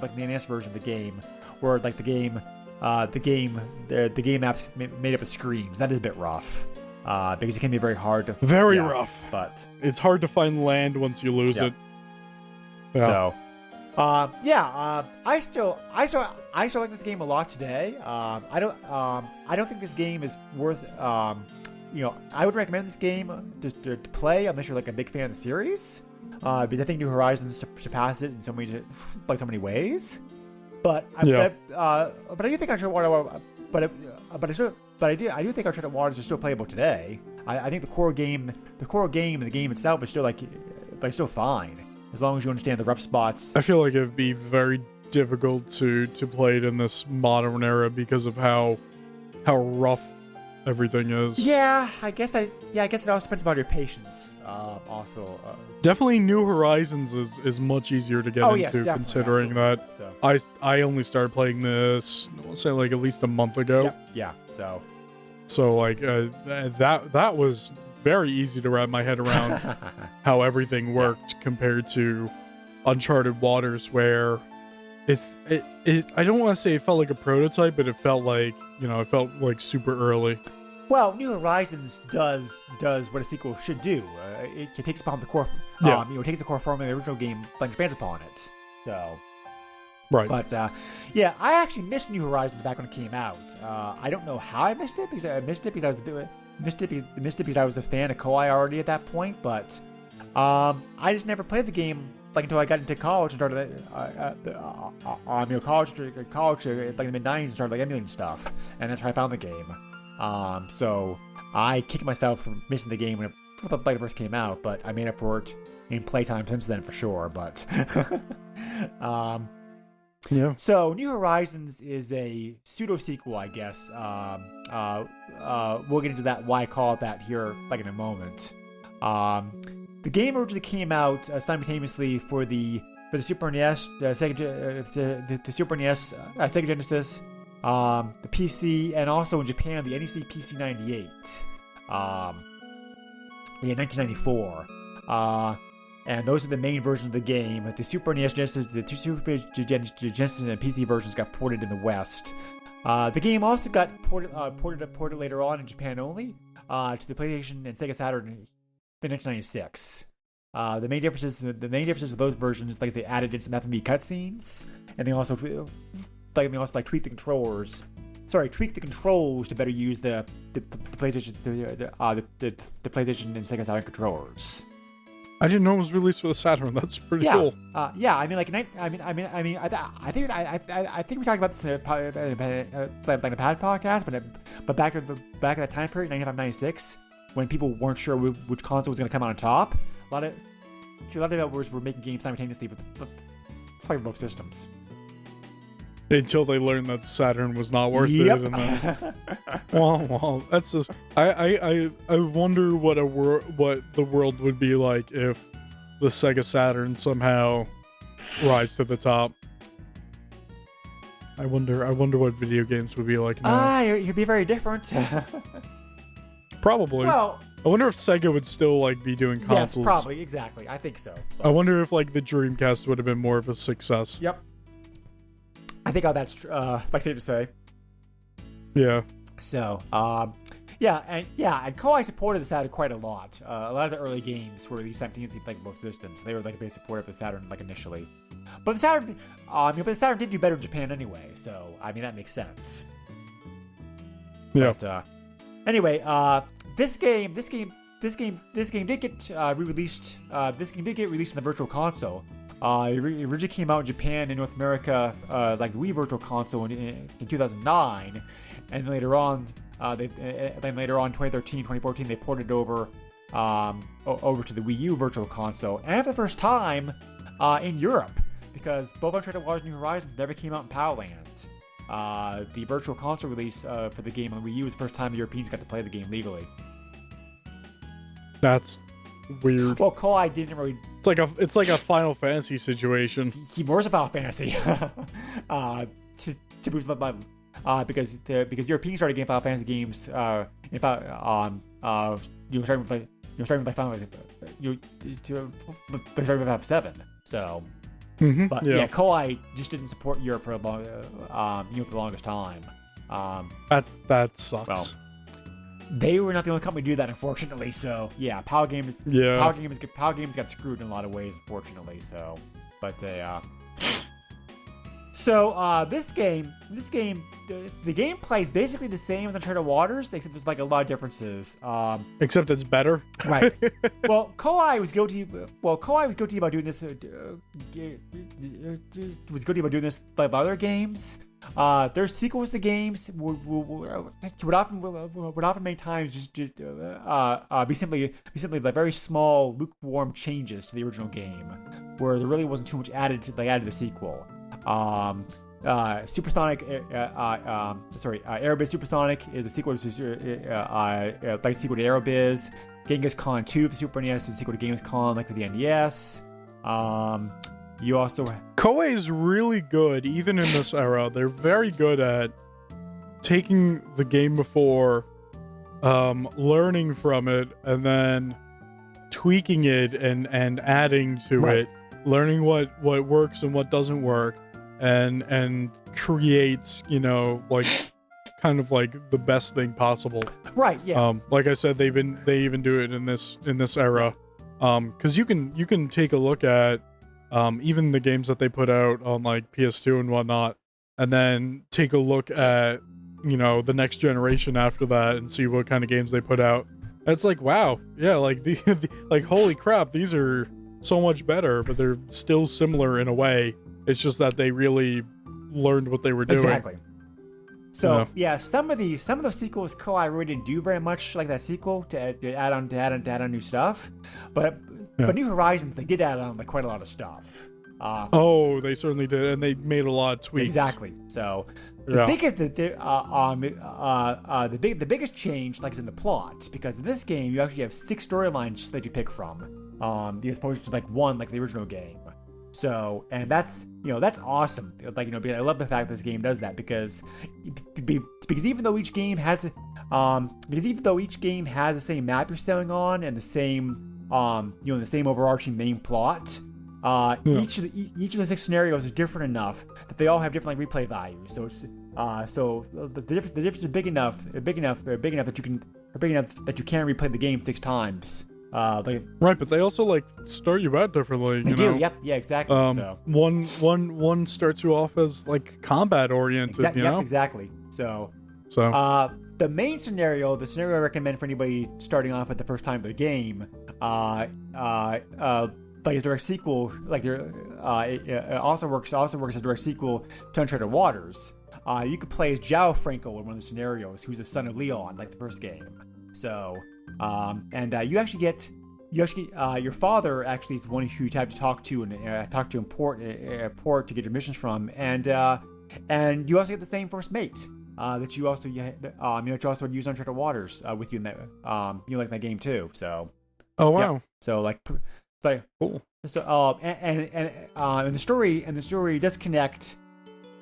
like the NES version of the game, where like the game apps made up of screens. That is a bit rough, because it can be very hard to. Very rough. But it's hard to find land once you lose it. Yeah. So, I still like this game a lot today. I don't think this game is worth. I would recommend this game to play unless you're like a big fan of the series, because I think New Horizons surpasses it in so many ways. But I do think Uncharted Water. But I do think Uncharted Waters is still playable today. I think the core game and the game itself is still still fine as long as you understand the rough spots. I feel like it'd be very difficult to play it in this modern era because of how rough everything is. Yeah, I guess it also depends on your patience. Definitely New Horizons is much easier to get into, considering that I only started playing this, I want to say like at least a month ago. Yep. Yeah. So like that was very easy to wrap my head around how everything worked compared to Uncharted Waters, where I don't want to say it felt like a prototype, but it felt like super early. Well, New Horizons does what a sequel should do. It takes upon the core, it takes the core formula of the original game, but expands upon it. So, right. But I actually missed New Horizons back when it came out. I don't know how I missed it because I was a fan of Koei already at that point. But I just never played the game until I got into college and started college like in the mid-90s and started emulating stuff, and that's how I found the game. So I kicked myself for missing the game when it first came out, but I made up for it in playtime since then for sure. But Yeah. So New Horizons is a pseudo sequel, I guess. We'll get into that. Why I call it that here, like in a moment. The game originally came out simultaneously for the Super NES, the Super NES, Sega Genesis, the PC, and also in Japan the NEC PC 98. In 1994. And those are the main versions of the game. The Super NES Genesis, the two Super Genesis and PC versions got ported in the West. The game also got ported later on in Japan only to the PlayStation and Sega Saturn in 1996. The main differences with those versions, like they added in some FMV cutscenes, and they also tweaked the controls. Tweak the controls to better use the PlayStation the PlayStation and Sega Saturn controllers. I didn't know it was released for the Saturn. That's pretty cool. I think we talked about this in a pad podcast, but back at that time period, 95, 96, when people weren't sure which console was going to come out on top, a lot of developers were making games simultaneously with both systems. Until they learned that the Saturn was not worth it. And then, well, that's just. I wonder what the world would be like if the Sega Saturn somehow rise to the top. I wonder what video games would be like now. It'd be very different. Probably. Well, I wonder if Sega would still be doing consoles. Yes, probably, exactly. I think so. I wonder if the Dreamcast would have been more of a success. Yep. I think that's safe to say. Yeah. So, and Koei supported the Saturn quite a lot. A lot of the early games were released simultaneously playing both systems. They were a big supporter of the Saturn initially. But the Saturn, the Saturn did do better in Japan anyway. So that makes sense. Yeah. But, anyway, this game did get re-released. This game did get released on the Virtual Console. It originally came out in Japan and North America, like the Wii Virtual Console in 2009, and later on, 2013, 2014, they ported it over to the Wii U Virtual Console, and for the first time in Europe, because both Uncharted Waters and New Horizons never came out in PAL Land. The Virtual Console release for the game on Wii U was the first time the Europeans got to play the game legally. That's weird. Well, Koei didn't really. It's like a Final Fantasy situation. He more a Final Fantasy. To boost the level, because Europeans started getting Final Fantasy games. Starting with Final Fantasy, starting with F7. So, but Koei just didn't support Europe for the longest time. That sucks. Well, they were not the only company to do that, unfortunately. So PAL Games got screwed in a lot of ways, unfortunately. So, but this game, the gameplay is basically the same as Uncharted Waters, except there's a lot of differences. Except it's better, right? Well, Koei was guilty about doing this. Like other games. Their sequels to games would often many times just be simply very small, lukewarm changes to the original game, where there really wasn't too much added to the sequel. Supersonic, Aerobiz Supersonic is a sequel to Aerobiz. Genghis Khan 2 for Super NES is a sequel to Genghis Khan, for the NES. You also Koei's really good, even in this era. They're very good at taking the game before, learning from it, and then tweaking it and adding to it, learning what works and what doesn't work, and creates kind of the best thing possible. Right. Yeah. Like I said, they even do it in this era, because you can take a look at. Even the games that they put out on PS2 and whatnot, and then take a look at the next generation after that and see what kind of games they put out. It's wow, yeah, holy crap, these are so much better, but they're still similar in a way. It's just that they really learned what they were doing. Exactly. So some of the sequels Koei really didn't do very much like that sequel to add on new stuff, but New Horizons they did add on quite a lot of stuff. Oh, they certainly did, and they made a lot of tweaks. Exactly. So the biggest change, like, is in the plot, because in this game you actually have 6 storylines that you pick from, as opposed to like 1 like the original game. So, and that's awesome. Like, because I love the fact that this game does that, because even though each game has the same map you're sailing on and the same the same overarching main plot, each of the 6 scenarios is different enough that they all have different like replay values. So it's the difference is big enough that you can replay the game 6 times. Right, but they also like start you out differently. They do. Yep. Yeah. Exactly. So one starts you off as like combat oriented. Exactly. So the main scenario, the scenario I recommend for anybody starting off at the first time of the game, like a direct sequel, like it also works as a direct sequel to Uncharted Waters. You could play as João Franco in one of the scenarios, who's the son of Leon, like the first game. So, your father actually is the one who you have to talk to and in port to get your missions from, and you also get the same first mate that you also use Uncharted Waters with you in that like that game too. So, oh wow, yeah. So like cool. So and the story does connect.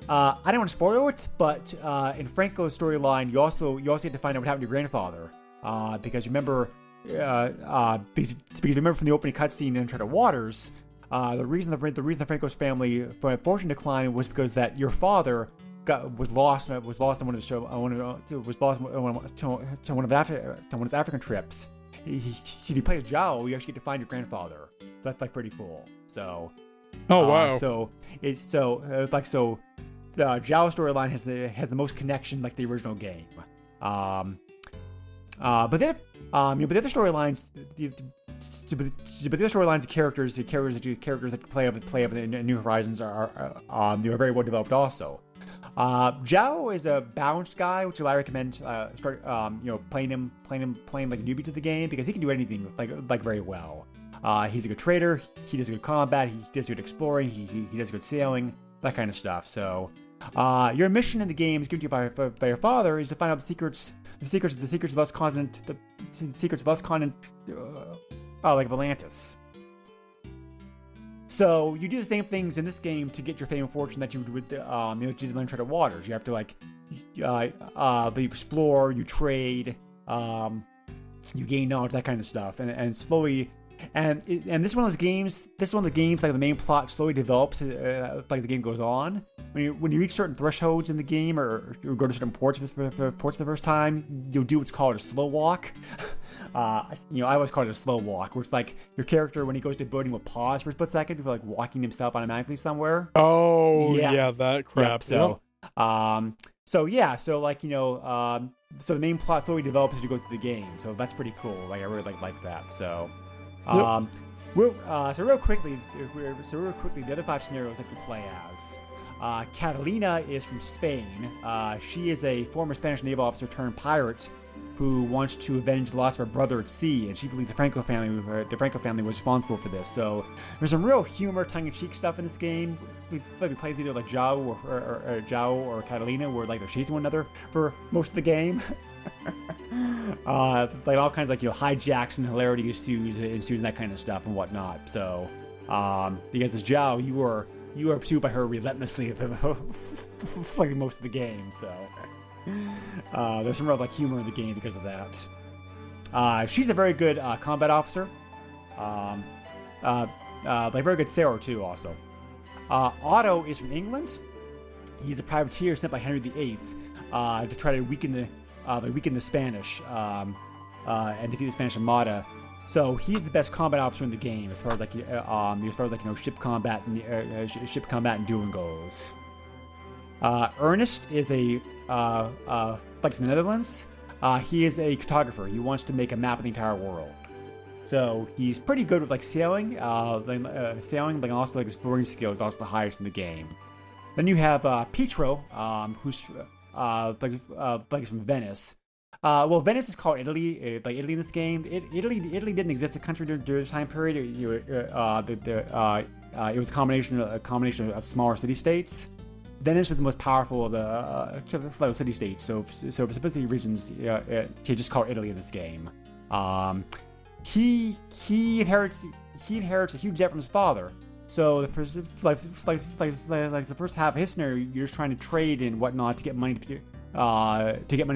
I don't want to spoil it, but in Franco's storyline, you also get to find out what happened to your grandfather. Because remember from the opening cutscene in Uncharted Waters, the reason the Franco's family fortune declined was because that your father was lost on one of his African trips. If you play as João, you actually get to find your grandfather. So that's like pretty cool. So, wow. The João storyline has the most connection like the original game. But the other storylines, the characters that you play of in New Horizons are very well developed also. João is a balanced guy, which I recommend playing him like a newbie to the game, because he can do anything like very well. He's a good trader, he does good combat, he does good exploring, he does good sailing, that kind of stuff. So your mission in the game is given to you by your father is to find out the secrets of Lost Continent, like Atlantis. So you do the same things in this game to get your fame and fortune that you would with in Uncharted Waters. You have to you explore, you trade, you gain knowledge, that kind of stuff, and slowly. And this is one of the games like the main plot slowly develops like the game goes on. When you reach certain thresholds in the game, or go to certain ports for the first time, you'll do what's called a slow walk. I always call it a slow walk, where it's like your character, when he goes to a building, will pause for a split second before like walking himself automatically somewhere. Oh yeah, that crap. Yep. So the main plot slowly develops as you go through the game. So that's pretty cool. Like I really like that. So. Real quickly, the other 5 scenarios that you play as. Catalina is from Spain. She is a former Spanish naval officer turned pirate who wants to avenge the loss of her brother at sea, and she believes the Franco family was responsible for this. So there's some real humor, tongue-in-cheek stuff in this game. We play either like João or Catalina, where like they're chasing one another for most of the game. Like all kinds of hijacks and hilarity ensues and that kind of stuff and whatnot. So because as João, you are pursued by her relentlessly for most of the game. So there's some real humor in the game because of that. She's a very good combat officer. Very good sailor too. Also, Otto is from England. He's a privateer sent by Henry VIII to try to weaken the Spanish and defeat the Spanish Armada. So he's the best combat officer in the game as far as ship combat and dueling goes. Ernest is from the Netherlands. He is a cartographer. He wants to make a map of the entire world. So he's pretty good with sailing, and also exploring skills, also the highest in the game. Then you have Pietro, who's from Venice. Venice is called Italy, like Italy in this game. Italy didn't exist as a country during this time period. it was a combination of smaller city states. Venice was the most powerful of the city states. So for specific reasons, he just called Italy in this game. He inherits a huge debt from his father. So the first the first half of his scenario, you're just trying to trade and whatnot to get money to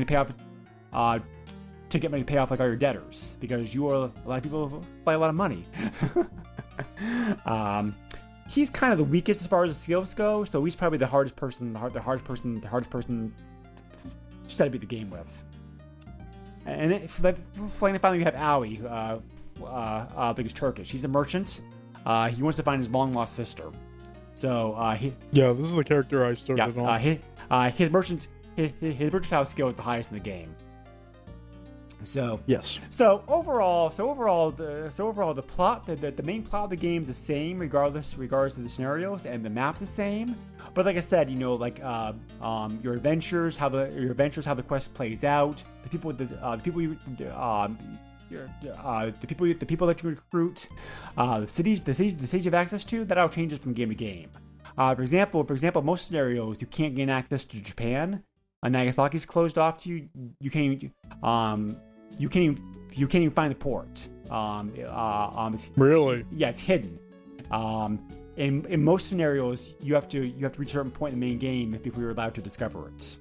pay off like all your debtors, because a lot of people play a lot of money. He's kind of the weakest as far as the skills go, so he's probably the hardest person to try to beat the game with. And finally we have Aoi, I think he's Turkish. He's a merchant. He wants to find his long-lost sister. So this is the character I started on. His mercantile skill is the highest in the game. So yes. So overall, the plot, the main plot of the game is the same, regardless of the scenarios, and the map's the same. But like I said, your adventures, how the quest plays out, the people that you recruit, the cities you have access to, that all changes from game to game. For example, most scenarios you can't gain access to Japan. Nagasaki's closed off to you. You can't even find the port. Really? Yeah, it's hidden. In most scenarios, you have to reach a certain point in the main game before you're allowed to discover it.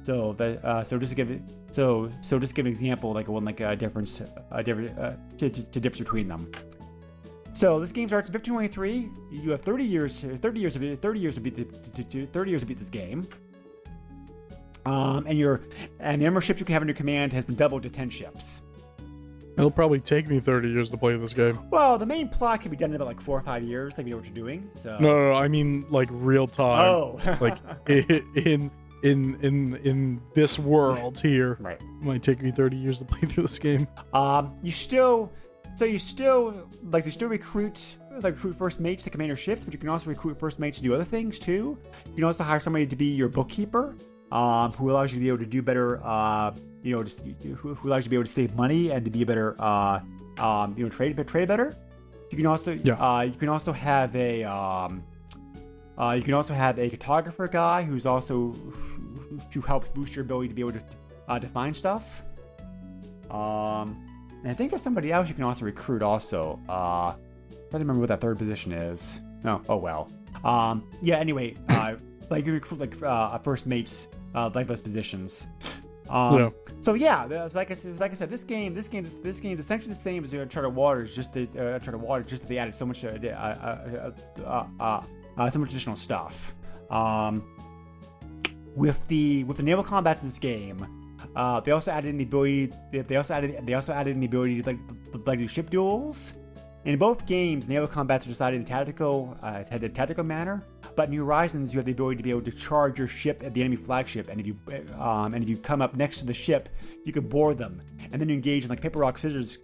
So just to give an example, a difference between them. So this game starts in 1523. You have 30 years to beat this game. And the number of ships you can have in your command has been doubled to 10 ships. It'll probably take me 30 years to play this game. Well, the main plot can be done in about 4 or 5 years. Like, you know what you're doing. So no, I mean like real time. Oh, like in this world here. Right. It might take me 30 years to play through this game. You still recruit first mates to command your ships, but you can also recruit first mates to do other things too. You can also hire somebody to be your bookkeeper, who allows you to be able to do better. Who allows you to be able to save money and to be a better, trade better. You can also have a cartographer guy who's also who helps boost your ability to be able to find stuff. And I think there's somebody else you can also recruit also. I don't remember what that third position is. No, oh well. Anyway, you recruit first mates those positions. So like I said, this game is essentially the same as Uncharted Waters, just that they added so much additional stuff. With the naval combat in this game, they also added in the ability. They also added in the ability to do ship duels. In both games, naval combats are decided in a tactical manner. But in New Horizons, you have the ability to be able to charge your ship at the enemy flagship, and if you come up next to the ship, you can board them, and then you engage in paper rock scissors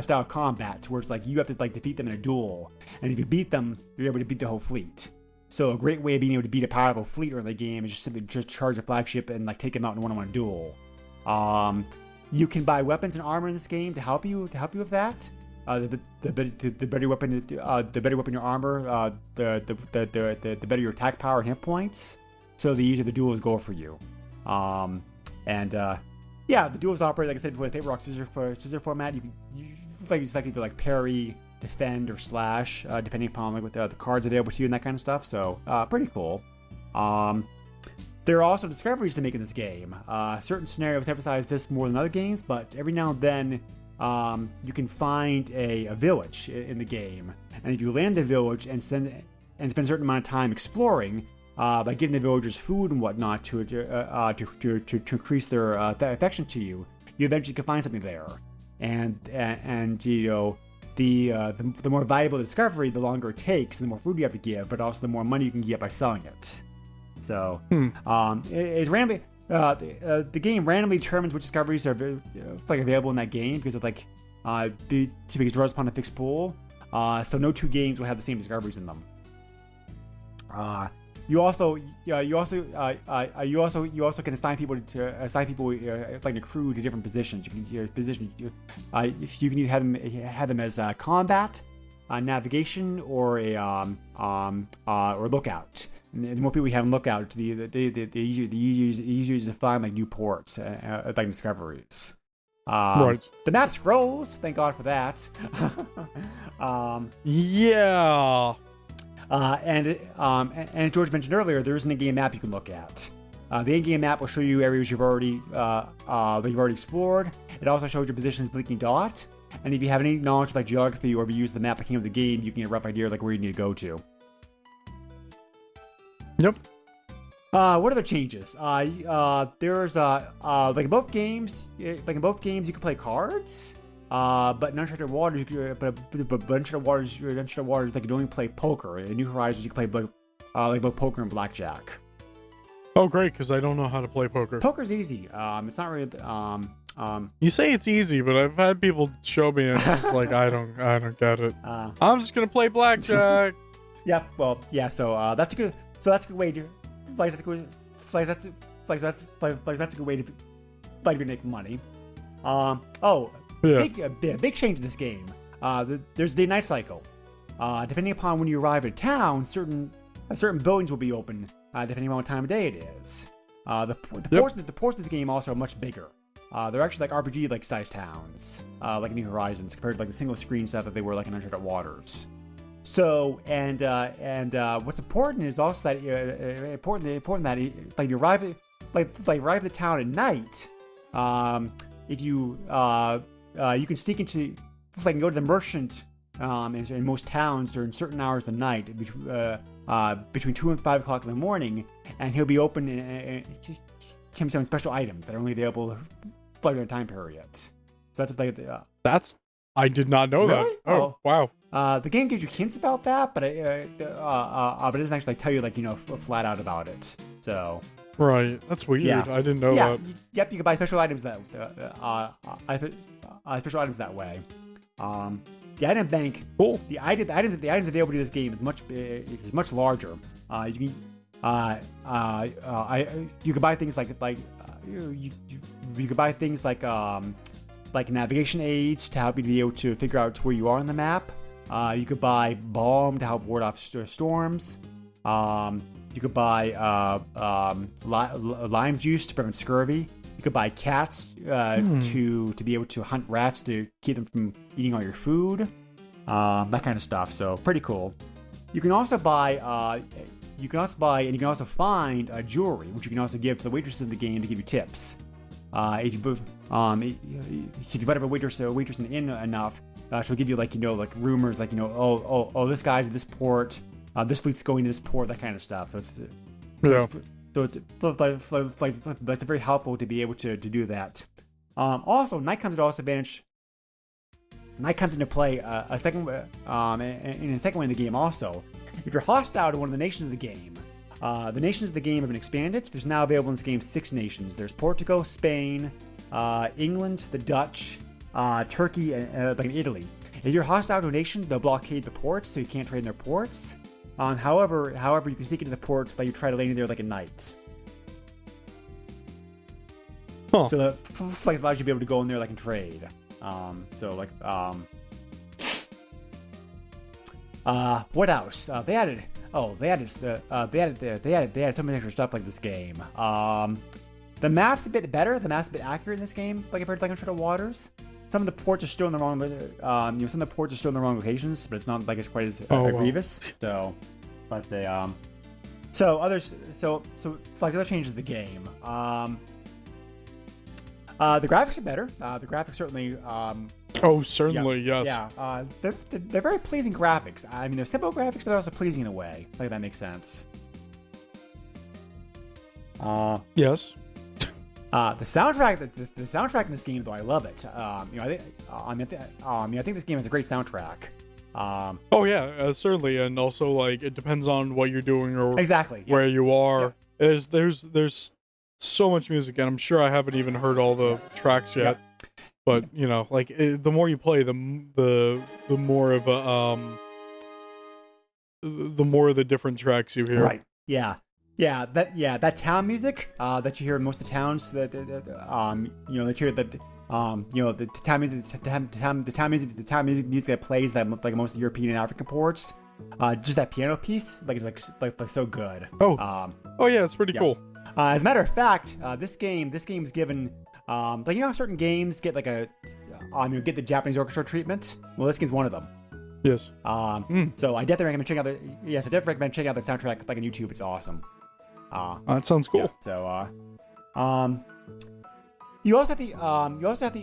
style combat, where it's you have to defeat them in a duel, and if you beat them, you're able to beat the whole fleet. So a great way of being able to beat a powerful fleet early in the game is just simply charge a flagship and take them out in a one-on-one duel. You can buy weapons and armor in this game to help you with that. The better weapon, your armor, the better your attack power and hit points. So the easier the duels go for you. The duels operate, like I said before, the paper rock scissor format. You can either parry, defend, or slash, depending upon what the cards available to you and that kind of stuff. So pretty cool. There are also discoveries to make in this game. Certain scenarios emphasize this more than other games, but every now and then you can find a village in the game, and if you land the village and spend a certain amount of time exploring, by giving the villagers food and whatnot to increase their affection to you, you eventually can find something there. And the more valuable the discovery, the longer it takes, and the more food you have to give, but also the more money you can get by selling it. So it's randomly. The game randomly determines which discoveries are available in that game because it draws upon a fixed pool. So no two games will have the same discoveries in them. You also can assign people to crew to different positions. You can either have them as combat, navigation or a or lookout. And the more people you have in lookout, the easier to find like new ports, like discoveries. Right. The map scrolls. Thank God for that. Yeah. And as George mentioned earlier, there is an in-game map you can look at. The in-game map will show you areas you've already explored. It also shows your position as blinking dot. And if you have any knowledge of like geography, or if you use the map that came with the game, you can get a rough idea of like where you need to go to. Yep. What other changes? There's like in both games, you can play cards. But in Uncharted Waters, Uncharted Waters, like you can only play poker. In New Horizons, you can play both poker and blackjack. Oh, great, because I don't know how to play poker. Poker's easy. It's not really. You say it's easy, but I've had people show me and it's just like I don't get it. I'm just gonna play blackjack. Yeah. Well. Yeah. So that's a good. So that's a good way to. That's a good way to make money. Big change in this game. There's a day-night cycle. Depending upon when you arrive in town, certain buildings will be open. Depending on what time of day it is. The ports of this game also are much bigger. They're actually like RPG like sized towns, like New Horizons, compared to like the single screen stuff that they were like in Uncharted Waters. So and what's important is also that important that like you arrive at the town at night. If you you can sneak into, like, can go to the merchant in most towns during certain hours of the night, between 2 and 5 o'clock in the morning, and he'll be open and selling special items that are only available during a time period. So that's like I did not know really? that. Oh, wow. The game gives you hints about that, but it doesn't actually tell you flat out about it. So. Right, that's weird. Yeah. I didn't know that. Yep, you can buy special items that way. The item bank. Cool. The items available to this game is much larger. You can buy things like you can buy things like navigation aids to help you be able to figure out where you are on the map. You could buy balm to help ward off storms. You could buy lime juice to prevent scurvy. You could buy cats to be able to hunt rats to keep them from eating all your food. That kind of stuff. So pretty cool. You can also buy and you can also find jewelry, which you can also give to the waitresses in the game to give you tips. If you butt up a waitress in the inn enough, she'll give you rumors this guy's at this port. This fleet's going to this port, that kind of stuff. So it's very helpful to be able to do that. Also, night comes into play a second way in the game. Also, if you're hostile to one of the nations of the game, the nations of the game have been expanded. There's now available in this game 6 nations. There's Portugal, Spain, England, the Dutch, Turkey, and Italy. If you're hostile to a nation, they'll blockade the ports, so you can't trade in their ports. However, you can sneak into the port you try to land in there like at night. Huh. So that allows you to be able to go in there and trade. What else? They added so much extra stuff like this game. The map's a bit better. The map's a bit accurate in this game, compared to Uncharted Waters. Some of the ports are still in the wrong, locations, but it's not it's quite as grievous. So, but they other changes to the game. The graphics are better. The graphics certainly. Certainly, yes. Yeah. They're very pleasing graphics. I mean, they're simple graphics, but they're also pleasing in a way. If that makes sense. Yes. The soundtrack in this game, though, I love it. I think this game has a great soundtrack. Certainly, and also it depends on what you're doing or exactly where you are. Yeah. There's so much music, and I'm sure I haven't even heard all the tracks yet. But the more you play, the more of the different tracks you hear. Right. Yeah. That town music that you hear in most of the towns that you hear the time music that plays that like most European and African ports, just that piano piece, like it's like so good. Oh yeah, it's pretty cool. As a matter of fact, this game's given certain games get like get the Japanese orchestra treatment. Well, this game's one of them. Yes. So I definitely recommend checking out the soundtrack like on YouTube. It's awesome. That sounds cool. Yeah, so you also have the you also have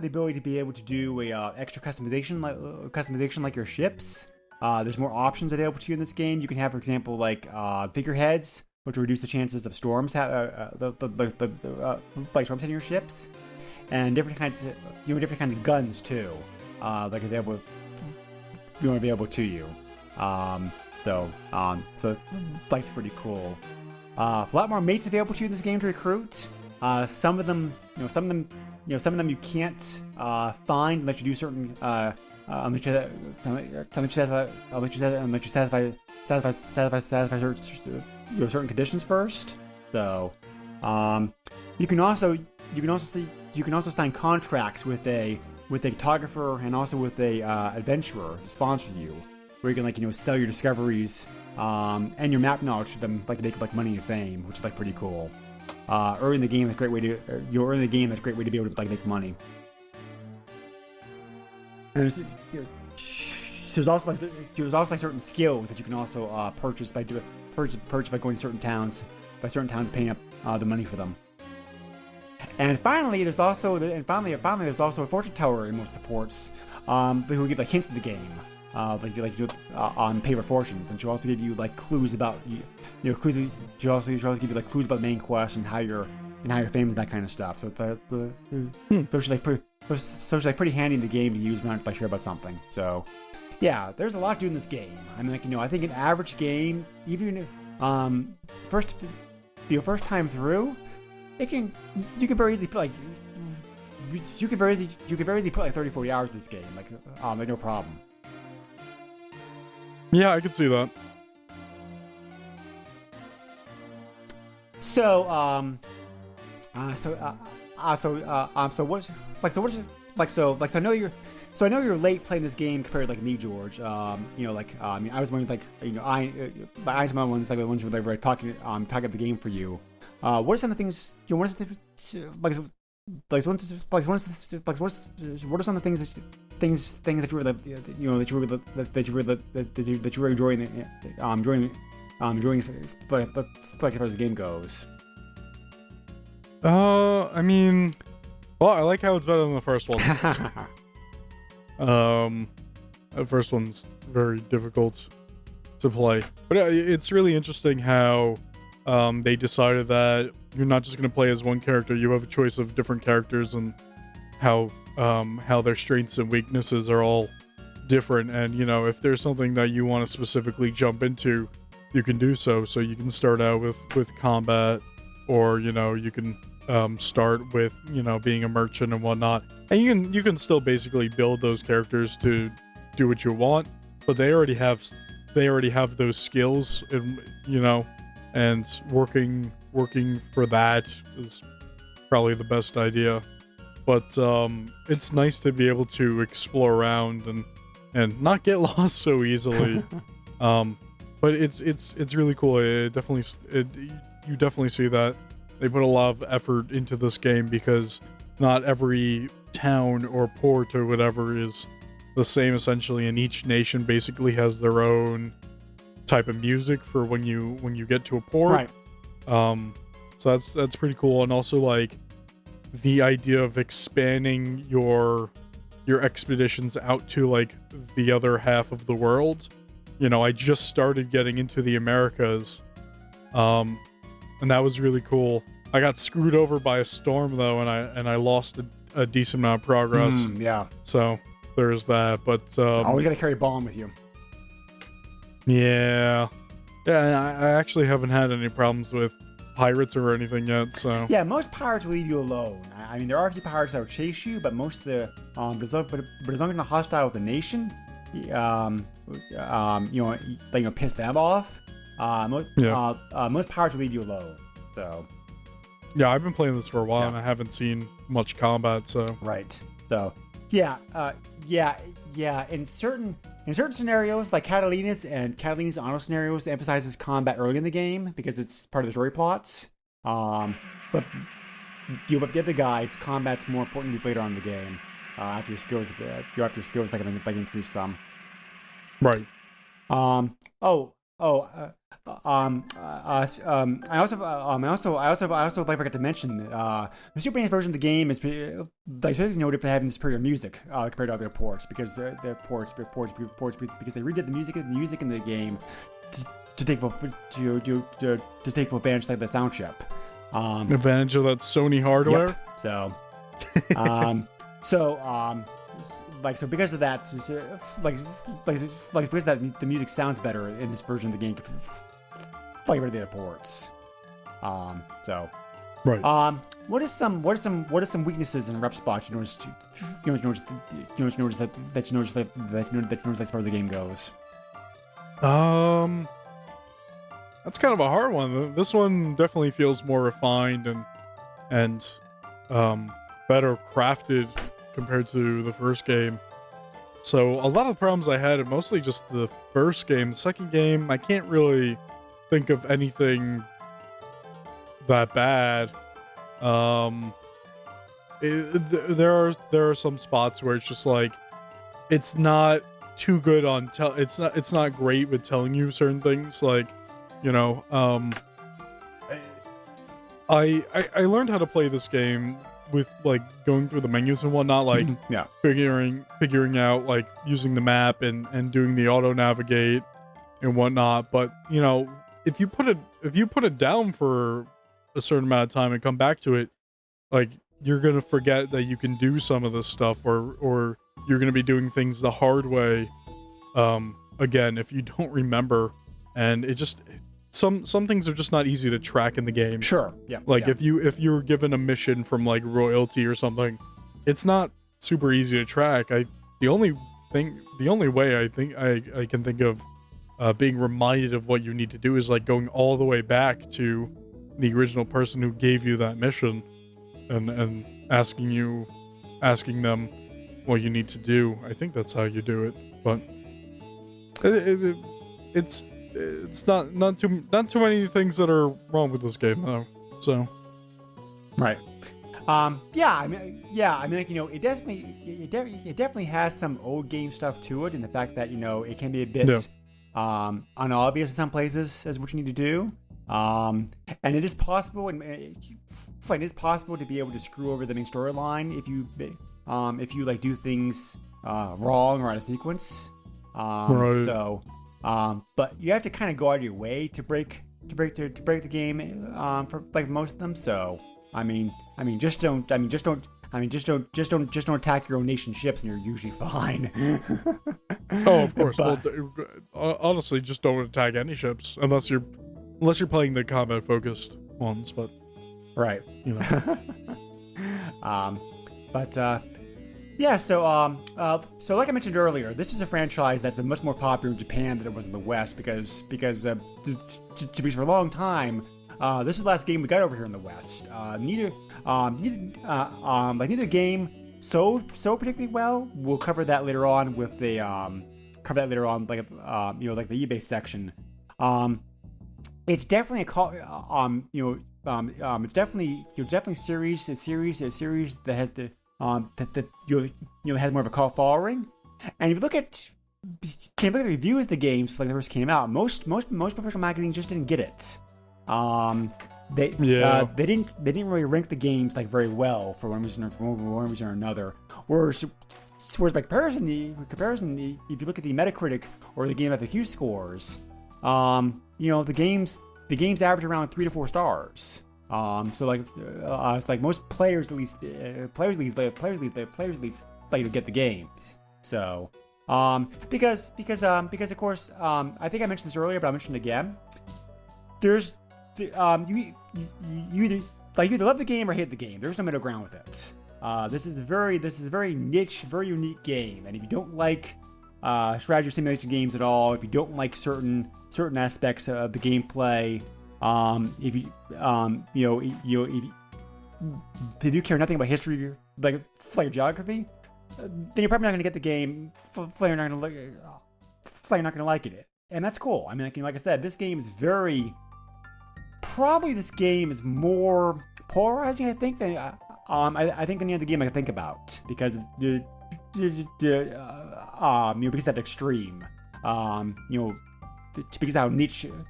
the ability to be able to do a extra customization like your ships. There's more options available to you in this game. You can have, for example, like figureheads, which will reduce the chances of storms storms hitting your ships, and different kinds of guns too. Like available to you. So it's pretty cool. A lot more mates available to you in this game to recruit. Some of them you can't find unless you do certain unless you satisfy certain conditions first. So, you can also sign contracts with a photographer and also with a adventurer to sponsor you, where you can sell your discoveries and your map knowledge to them, like to make money and fame, which is like pretty cool. Early in the game, that's a great way to be able to like make money. And there's also certain skills that you can also purchase by going to certain towns, paying up the money for them. And finally, there's also a fortune teller in most of the ports, who will give like hints to the game, on paper fortunes, and she'll also give you like clues about clues. She'll also give you like clues about the main quest and how you're famous, that kind of stuff. So it's pretty handy in the game to use when I'm sure about something. So yeah, there's a lot to do in this game. I mean, I think an average game, even first time through, you can very easily put like 30-40 hours in this game, like no problem. Yeah, I can see that. So I know you're late playing this game compared to like me, George. I was wondering I was one of the ones who were talking about the game for you. What are some of the things what are some of the things that you were enjoying as far as the game goes? I mean, well, I like how it's better than the first one. The first one's very difficult to play, but it's really interesting how they decided that you're not just going to play as one character. You have a choice of different characters and how their strengths and weaknesses are all different. And if there's something that you want to specifically jump into, you can do so. So you can start out with combat, or you can start with being a merchant and whatnot, and you can still basically build those characters to do what you want, but they already have those skills, and working for that is probably the best idea. But it's nice to be able to explore around and not get lost so easily. But it's really cool. You definitely see that they put a lot of effort into this game, because not every town or port or whatever is the same essentially, and each nation basically has their own type of music for when you get to a port. Right. So that's pretty cool. And also like the idea of expanding your expeditions out to like the other half of the world. I just started getting into the Americas, and that was really cool. I got screwed over by a storm though, and I lost a decent amount of progress. Yeah. So there's that, but always gotta carry a bomb with you. Yeah. And I actually haven't had any problems with pirates or anything yet. So yeah, most pirates will leave you alone. I mean, there are a few pirates that will chase you, but most of the but as long as you're not hostile with the nation, piss them off. Most pirates will leave you alone. So Yeah, I've been playing this for a while, Yeah. and I haven't seen much combat, so... Right. So, yeah. In certain scenarios, like Catalina's auto scenarios emphasizes combat early in the game because it's part of the story plots. But the other guys, combat's more important later on in the game. After your skills, like increase some. Right. I also forgot to mention the Super NES version of the game is especially noted for having superior music compared to other ports because they redid the music in the game to take full advantage of the sound chip. Advantage of that Sony hardware. Yep. So because of that, because of that, the music sounds better in this version of the game compared to the other ports. Right. What are some weaknesses and rough spots you notice as far as the game goes? That's kind of a hard one. This one definitely feels more refined and better crafted compared to the first game. So a lot of the problems I had are mostly just the first game. The second game, I can't really think of anything that bad. There are some spots where it's just like it's not too good on it's not great with telling you certain things, like, you know, I learned how to play this game with like going through the menus and whatnot, like figuring out, like, using the map and doing the auto navigate and whatnot. But, you know, if you put it down for a certain amount of time and come back to it, like, you're gonna forget that you can do some of this stuff, or you're gonna be doing things the hard way again if you don't remember. And it just, some things are just not easy to track in the game. Sure. Yeah. Like, if you're given a mission from like royalty or something, it's not super easy to track. The only way I think I can think of being reminded of what you need to do is like going all the way back to the original person who gave you that mission and asking them what you need to do. I think that's how you do it, but it's not too many things that are wrong with this game though. So, right. I mean, like, you know, it definitely has some old game stuff to it, and the fact that, you know, it can be a bit unobvious in some places as what you need to do. And it is possible, to be able to screw over the main storyline if you like do things wrong or out of sequence. Right. So, but you have to kind of go out of your way to break the game for like most of them. So, just don't attack your own nation ships, and you're usually fine. Oh, of course. But, well, honestly, just don't attack any ships unless you're playing the combat focused ones. But right, you know. So like I mentioned earlier, this is a franchise that's been much more popular in Japan than it was in the West because to be for a long time, this is the last game we got over here in the West. Neither game so particularly well. We'll cover that later on with the like the eBay section. It's definitely it's definitely a series that has the has more of a cult following. And if you look at the reviews of the games like they first came out, most professional magazines just didn't get it. They didn't really rank the games like very well for one reason or another. Whereas by comparison, if you look at the Metacritic or the Game FAQ scores, the games average around 3 to 4 stars. So it's like most players at least like to get the games. So, because of course, I think I mentioned this earlier, but I'll mention it again. There's you either love the game or hate the game. There's no middle ground with it. This is a very niche, very unique game, and if you don't like strategy simulation games at all, if you don't like certain aspects of the gameplay, if if you care nothing about history, like geography, then you're probably not going to get the game. You're not going to like it, and that's cool. I mean, like I said, this game is probably this game is more polarizing, I think, than I think any other game I can think about, because because that extreme, because how niche and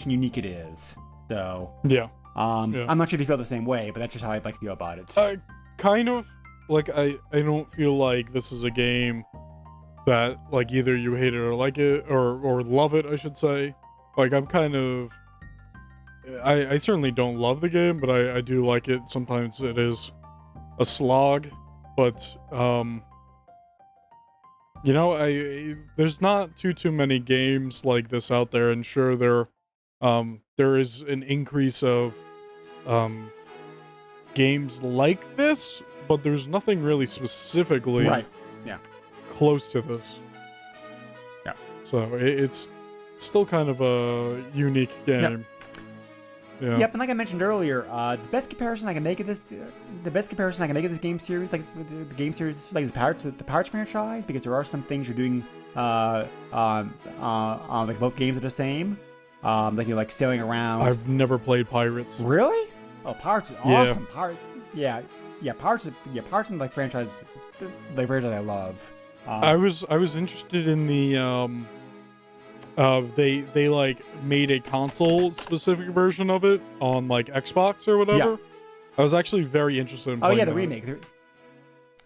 unique it is. So yeah. I'm not sure if you feel the same way, but that's just how I'd like to feel about it. Kind of like I don't feel like this is a game that like either you hate it or like it or love it, I should say. Like I'm kind of I certainly don't love the game, but I do like it. Sometimes it is a slog, but there's not too many games like this out there, and sure there is an increase of games like this, but there's nothing really specifically close to this. Yeah. So it's still kind of a unique game. Yep. Yeah. Yep, and like I mentioned earlier, the best comparison I can make of this game series, like the game series, like the Pirates franchise, because there are some things you're doing, like both games are the same, like sailing around. I've never played Pirates. Really? Oh, Pirates is awesome. Yeah. Pirates is like franchise I love. I was interested in the they like made a console specific version of it on like Xbox or whatever. Yeah. I was actually very interested in playing the that. remake.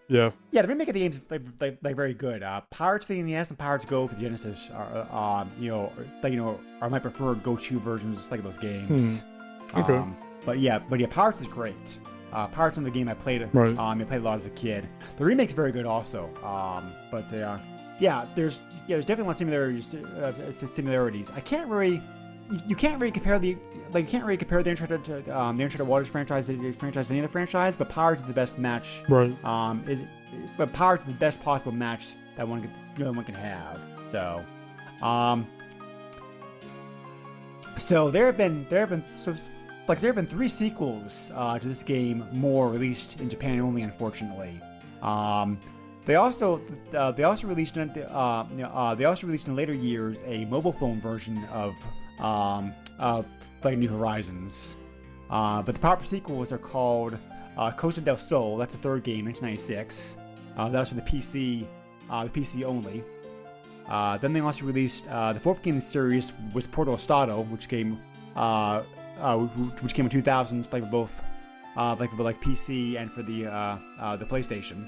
Yeah, the remake of the game's like very good. Pirates for the NES and Pirates Go for the Genesis are my preferred go-to versions like those games. Okay. But Pirates is great. Pirates in the game I played. Right. I played a lot as a kid. The remake's very good also. There's definitely a lot of similarities. You can't really compare the Uncharted Waters franchise to any other franchise, but Pirates is the best match. Right. But Pirates is the best possible match that one can have. So there have been 3 sequels to this game, more released in Japan only, unfortunately. They also released in later years a mobile phone version of New Horizons. But the proper sequels are called Costa del Sol. That's the 3rd game, 1996. That was for the PC only. Then they also released the 4th game in the series was Portal Estado, which came in 2000, like for both PC and for the PlayStation.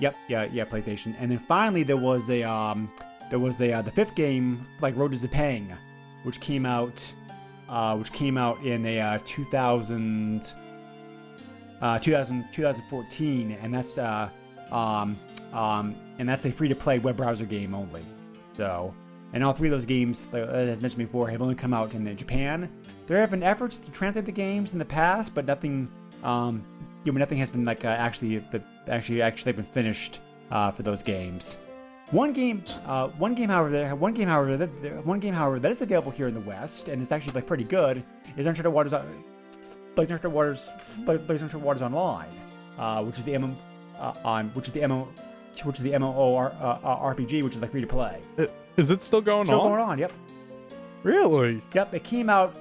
PlayStation. And then finally there was the 5th game, like Road to Zepang, which came out in a 2014, and that's a free-to-play web browser game only. So, and all 3 of those games, as I mentioned before, have only come out in Japan. There have been efforts to translate the games in the past, but nothing has been like actually been finished for those games. One game, however, that is available here in the West, and it's actually like pretty good, is Uncharted Waters Online, which is the MMORPG, which is like free to play. Is it still going on? Still going on, yep. Really? Yep, it came out.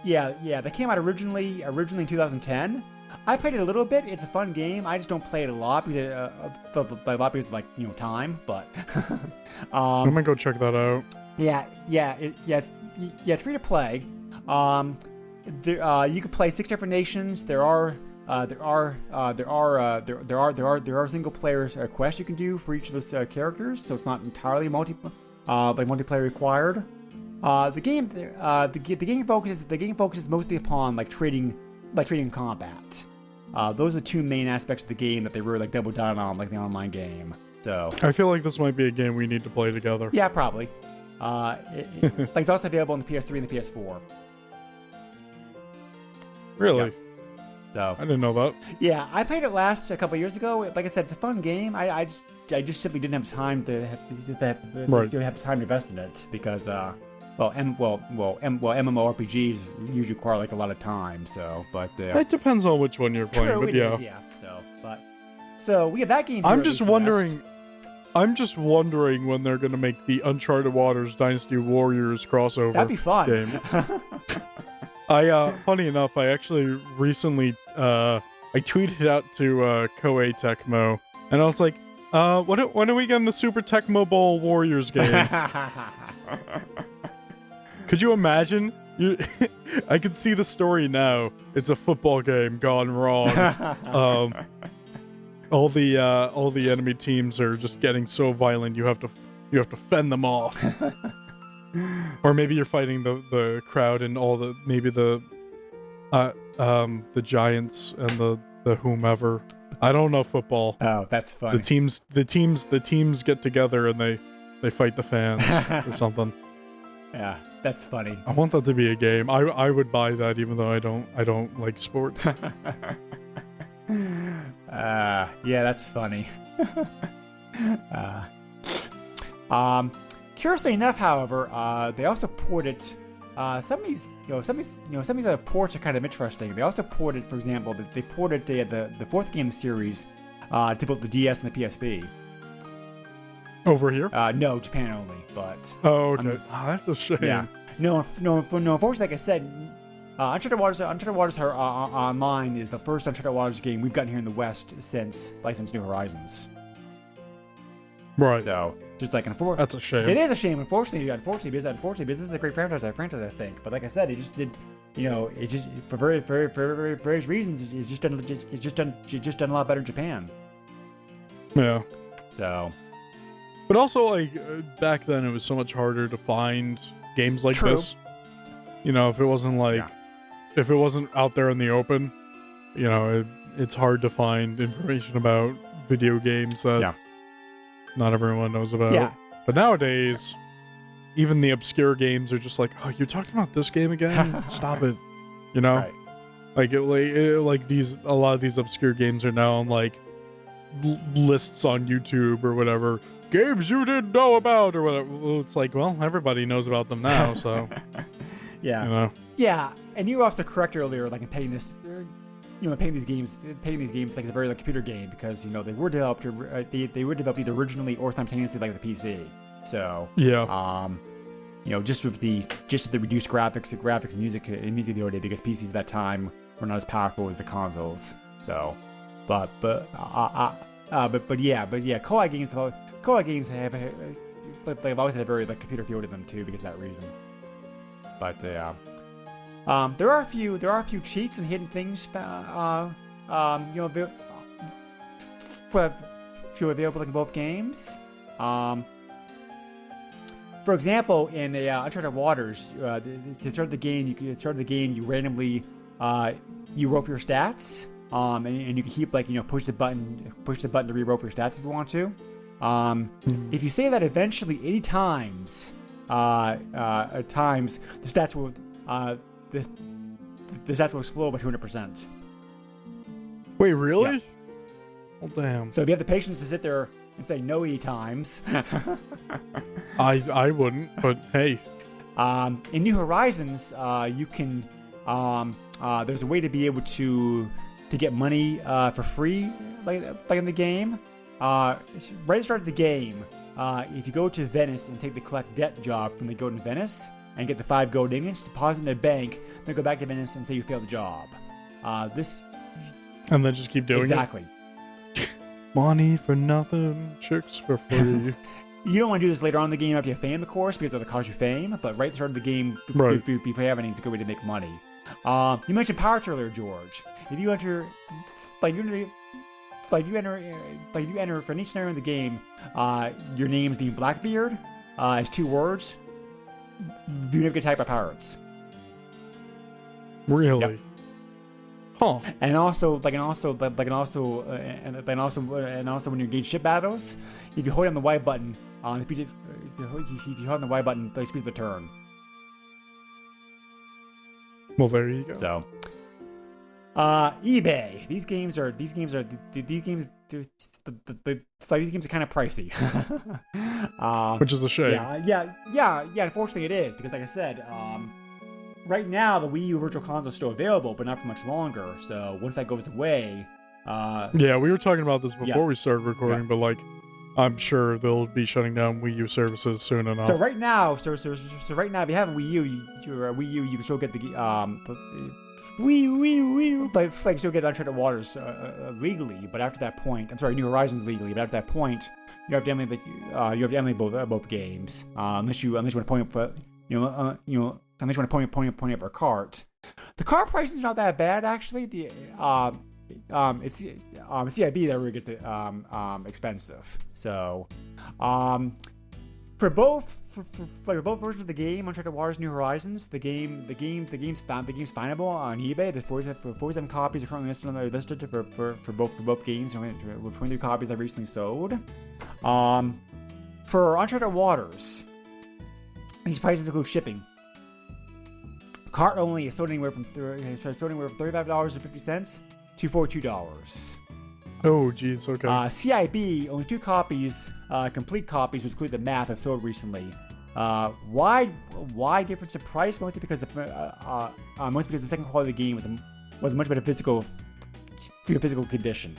Yeah, they came out originally in 2010. I played it a little bit. It's a fun game. I just don't play it a lot because of time. But I'm gonna go check that out. It's free to play. You can play 6 different nations. There are single player quests you can do for each of those characters, so it's not entirely multiplayer required. The game focuses mostly upon trading and combat. Those are the 2 main aspects of the game that they really double down on, like the online game. So I feel like this might be a game we need to play together. Yeah, probably. It's also available on the PS3 and the PS4. Really? Yeah. So I didn't know that. Yeah, I played it last a couple of years ago. Like I said, it's a fun game. I just simply didn't have time to have time to invest in it because MMORPGs usually require like a lot of time. So, but It depends on which one you're playing. true, But it is, yeah. So we have that game. I'm just wondering when they're gonna make the Uncharted Waters Dynasty Warriors crossover. That'd be fun. Game. Funny enough, I actually recently I tweeted out to Koei Tecmo, and I was like, when are we getting the Super Tecmo Bowl Warriors game? Could you imagine? I can see the story now. It's a football game gone wrong. All the enemy teams are just getting so violent. You have to fend them off. Or maybe you're fighting the crowd and all the Giants and the whomever. I don't know football. Oh, that's funny. The teams get together and they fight the fans or something. Yeah, that's funny. I want that to be a game. I would buy that even though I don't like sports. Yeah, that's funny. Curiously enough, however, they also ported some of these ports are kind of interesting. They also ported, for example, they ported the fourth game series to both the DS and the PSP. Over here? No, Japan only. But okay. That's a shame. Yeah. No. Unfortunately, like I said, Uncharted Waters Online is the first Uncharted Waters game we've gotten here in the West since New Horizons. Right. So, just like that's a shame. It is a shame, unfortunately, because this is a great franchise, I think. But like I said, it just did, it just for various reasons, it's just done a lot better in Japan. Yeah. So. But also, like back then, it was so much harder to find games like True. this. If it wasn't if it wasn't out there in the open, it's hard to find information about video games that not everyone knows about. Yeah. But nowadays, even the obscure games are just like, oh, you're talking about this game again? Stop it. Right. Like a lot of these obscure games are now on like lists on YouTube or whatever. Games you didn't know about or whatever. Well, it's like, well, everybody knows about them now, so. Yeah. Yeah, and you were also correct earlier, like in paying these games like it's a very like computer game because they were developed either originally or simultaneously like the PC. So just with the reduced graphics and music ability because PCs at that time were not as powerful as the consoles. So, but yeah, Koei games have they've always had a very like computer feel to them too because of that reason. But there are a few cheats and hidden things available in both games. For example, in the Uncharted Waters, to start the game, you randomly you roll for your stats, and you can keep push the button to re-roll for your stats if you want to. If you say that eventually 80 times, the stats will the stats will explode by 200%. Wait, really? Yeah. Oh, damn. So if you have the patience to sit there and say no 80 times, I wouldn't, but hey. In New Horizons, you can there's a way to be able to get money for free, like in the game. Right at the start of the game, if you go to Venice and take the collect debt job from the Golden Venice and get the 5 gold ingots, deposit in a bank, then go back to Venice and say you failed the job. And then just keep doing exactly. it. Money for nothing, chicks for free. You don't want to do this later on in the game after you have fame, of course, because it'll cause you fame. But right at the start of the game, right. Before you have anything, it's a good way to make money. You mentioned pirates earlier, George. If you enter for any scenario in the game, your name's being Blackbeard, is 2 words. You never get attacked by pirates. Really? Yep. Huh. And also when you engage ship battles, if you hold down the Y button, if you hold down the Y button, they speed the turn. Well, there you go. So, eBay. These games are these games are kind of pricey. Which is a shame. Yeah. Unfortunately, it is because, like I said, right now the Wii U Virtual Console is still available, but not for much longer. So once that goes away, yeah, we were talking about this before we started recording, but like, I'm sure they'll be shutting down Wii U services soon enough. So right now, so right now, if you have a Wii U, you can still get the like still get Uncharted Waters legally. But after that point, I'm sorry, New Horizons legally. But after that point, you have to emulate both games unless you want to point up, unless you want to point up a cart. The cart pricing is not that bad actually. It's CIB that really gets it expensive. So, for both versions of the game, Uncharted Waters, New Horizons, the game's findable on eBay. There's 47 copies are currently listed for both games. With 23 copies I've recently sold. For Uncharted Waters, these prices include shipping. Cart only is sold anywhere from $35.50 to $42. Oh, geez, okay. CIB, only 2 copies, complete copies, which include the map, have sold recently. Why difference in price? Mostly because the second quality of the game was a much better physical condition.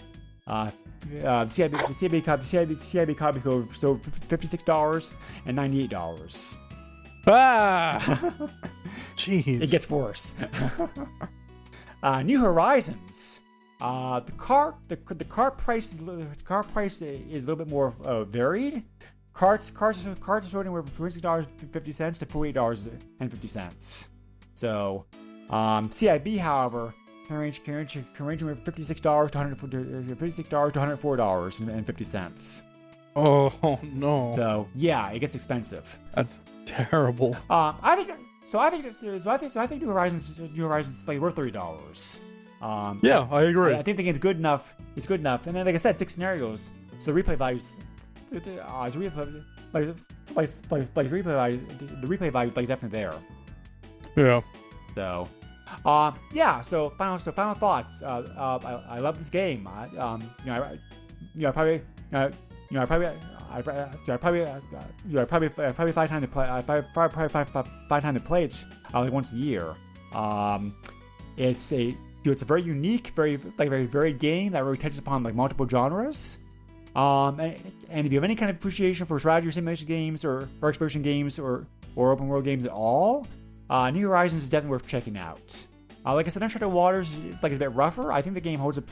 The CIB copies go so $56 and $98. Ah, jeez, it gets worse. New Horizons. The cart price is a little bit more varied. Carts are sold anywhere from $26.50 to $48.50. So, CIB, however, can range from $56 to $104.50. Oh no! So yeah, it gets expensive. That's terrible. I think New Horizons is like worth $30. Yeah, I agree. I think the game's good enough. It's good enough, and then like I said, 6 scenarios. So the replay value the replay value is like definitely there. Yeah. So, So final thoughts. I love this game. I probably find time to play. I probably find time to play it like once a year. It's a very unique, very varied game that really touches upon like multiple genres. And if you have any kind of appreciation for strategy or simulation games or exploration games or open world games at all, New Horizons is definitely worth checking out. Like I said, Uncharted Waters is a bit rougher. I think the game holds up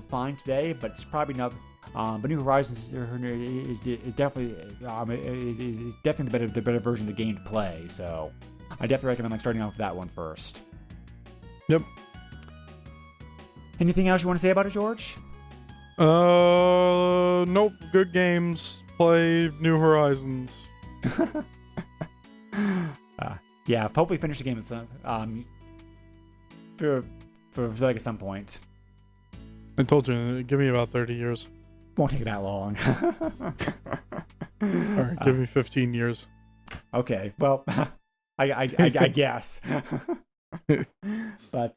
fine today, but it's probably not. But New Horizons is definitely the better version of the game to play. So I definitely recommend starting off with that one first. Yep. Anything else you want to say about it, George? Nope. Good games. Play New Horizons. Yeah, hopefully finish the game for like at some point. I told you, give me about 30 years. Won't take that long. Alright, give me 15 years. Okay, well, I guess. But,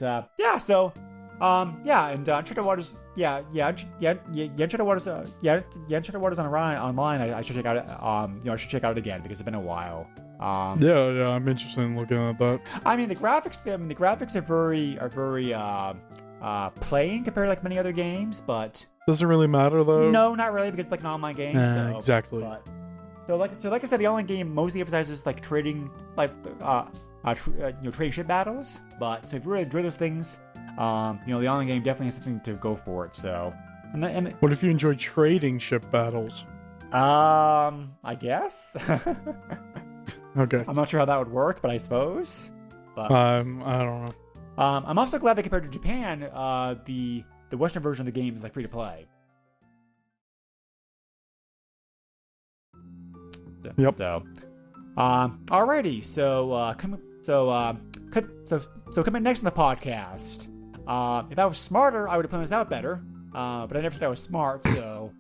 so, and Uncharted Waters, Uncharted Waters, Uncharted Waters online, I should check out it, I should check out it again, because it's been a while. Yeah, I'm interested in looking at that. I mean, the graphics are very plain compared to like many other games, but does it really matter though? No, not really, because it's like an online game. So, exactly. But, so like I said, the online game mostly emphasizes like trading, trading ship battles. But so if you really enjoy those things, the online game definitely has something to go for it. So, what if you enjoy trading ship battles? I guess. Okay. I'm not sure how that would work, but I suppose. But I don't know. I'm also glad that compared to Japan, the Western version of the game is like free to play. Yep. So, alrighty. So, coming next in the podcast. If I was smarter, I would have planned this out better. But I never said I was smart. So,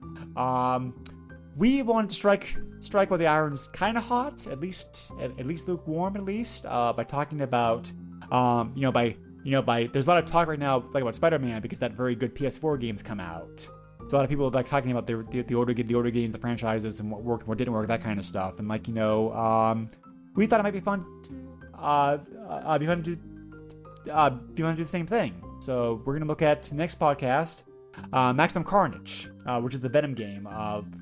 we wanted to strike while the iron's kind of hot, at least lukewarm, by talking about, by there's a lot of talk right now like about Spider-Man because that very good PS4 games come out. So a lot of people are like talking about the older games, the franchises, and what worked, what didn't work, that kind of stuff. And like we thought it might be fun. Be fun to do the same thing. So we're gonna look at next podcast, Maximum Carnage, which is the Venom game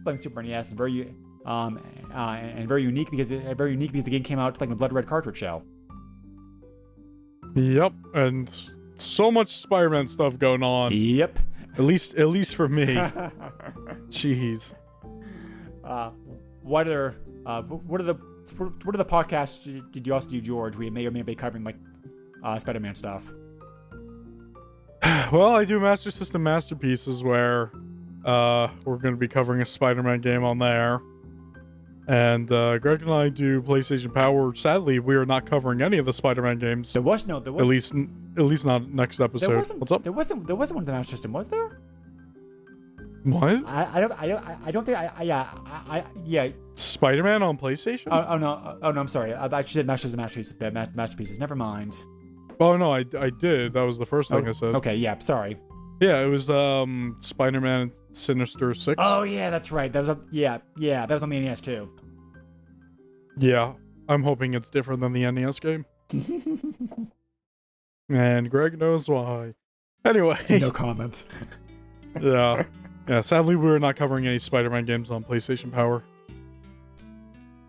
playing Super NES, and very unique because the game came out like a blood red cartridge shell. Yep, and so much Spider-Man stuff going on. Yep. At least for me. Jeez. What are the podcasts did you also do, George? We may or may not be covering like Spider-Man stuff. Well, I do Master System Masterpieces where we're going to be covering a Spider-Man game on there. And Greg and I do PlayStation Power. Sadly, we are not covering any of the Spider-Man games. There was at least not next episode. What's up? There wasn't one of the Master System, was there? What? I don't think yeah. Spider-Man on PlayStation? Oh no, I'm sorry. I actually said Masterpieces. Never mind. Oh no, I did. That was the first thing I said. Okay, yeah, sorry. Yeah, it was Spider-Man Sinister 6. Oh yeah, that's right. That was that was on the NES too. Yeah, I'm hoping it's different than the NES game. And Greg knows why. Anyway. No comment. Yeah. Yeah, sadly we're not covering any Spider-Man games on PlayStation Power.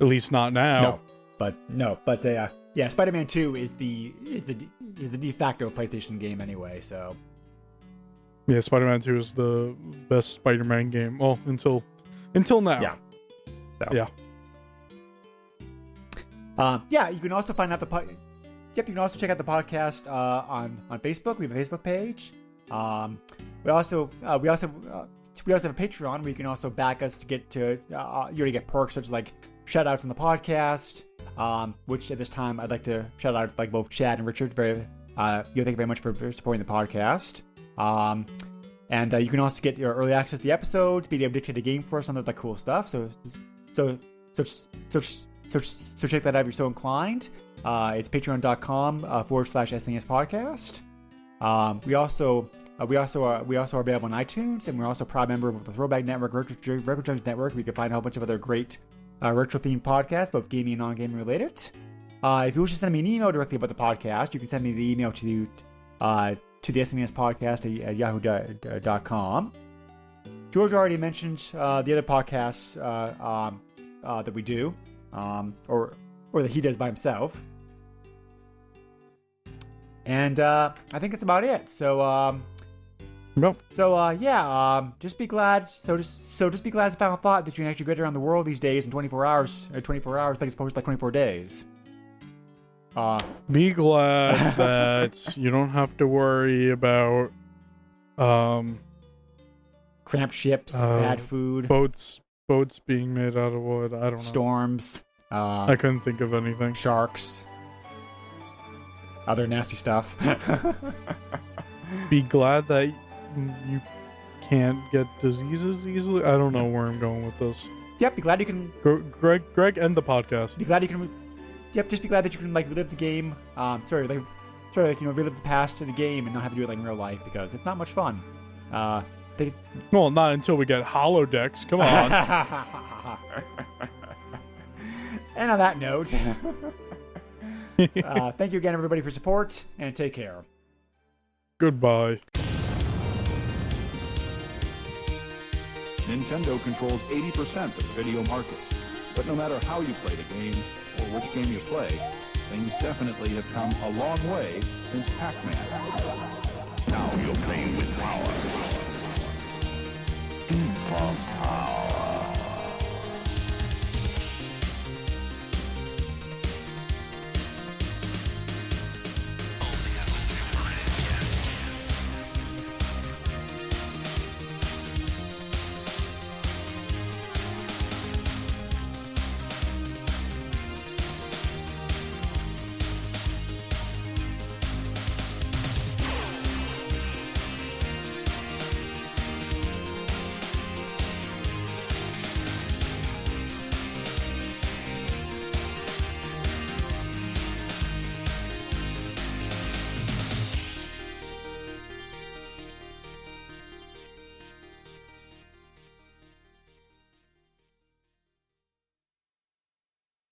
At least not now. But yeah, Spider-Man 2 is the de facto PlayStation game anyway, so. Yeah, Spider-Man 2 is the best Spider-Man game. Well, until now. Yeah. So. Yeah. You can also find out you can also check out the podcast on Facebook. We have a Facebook page. We also have a Patreon where you can also back us to get to you get perks such as like shout outs on the podcast. Which at this time I'd like to shout out like both Chad and Richard. Thank you very much for supporting the podcast. And you can also get your early access to the episodes, be able to dictate a game for us, some of that cool stuff. So check that out if you're so inclined. It's patreon.com/SNES podcast. We also are available on iTunes, and we're also a proud member of the Throwback Network, Retro Junks Network. We can find a whole bunch of other great retro-themed podcasts, both gaming and non-gaming related. If you wish to send me an email directly about the podcast, you can send me the email to the SNES podcast at yahoo.com. George already mentioned the other podcasts that we do, or that he does by himself. And I think it's about it. So Nope. Just be glad. Just be glad as a final thought that you can actually get around the world these days in 24 hours. 24 hours, like it's supposed to like 24 days. Be glad that you don't have to worry about cramped ships, bad food, boats being made out of wood. I don't know. Storms. I couldn't think of anything. Sharks. Other nasty stuff. Be glad that you can't get diseases easily. I don't know where I'm going with this. Yep, be glad you can. Greg, end the podcast. Be glad you can. Yep, just be glad that you can like relive the game. Relive the past to the game and not have to do it like in real life because it's not much fun. Well, not until we get holodecks. Come on. And on that note, thank you again, everybody, for support, and take care. Goodbye. Nintendo controls 80% of the video market. But no matter how you play the game, or which game you play, things definitely have come a long way since Pac-Man. Now you're playing with power. Super power.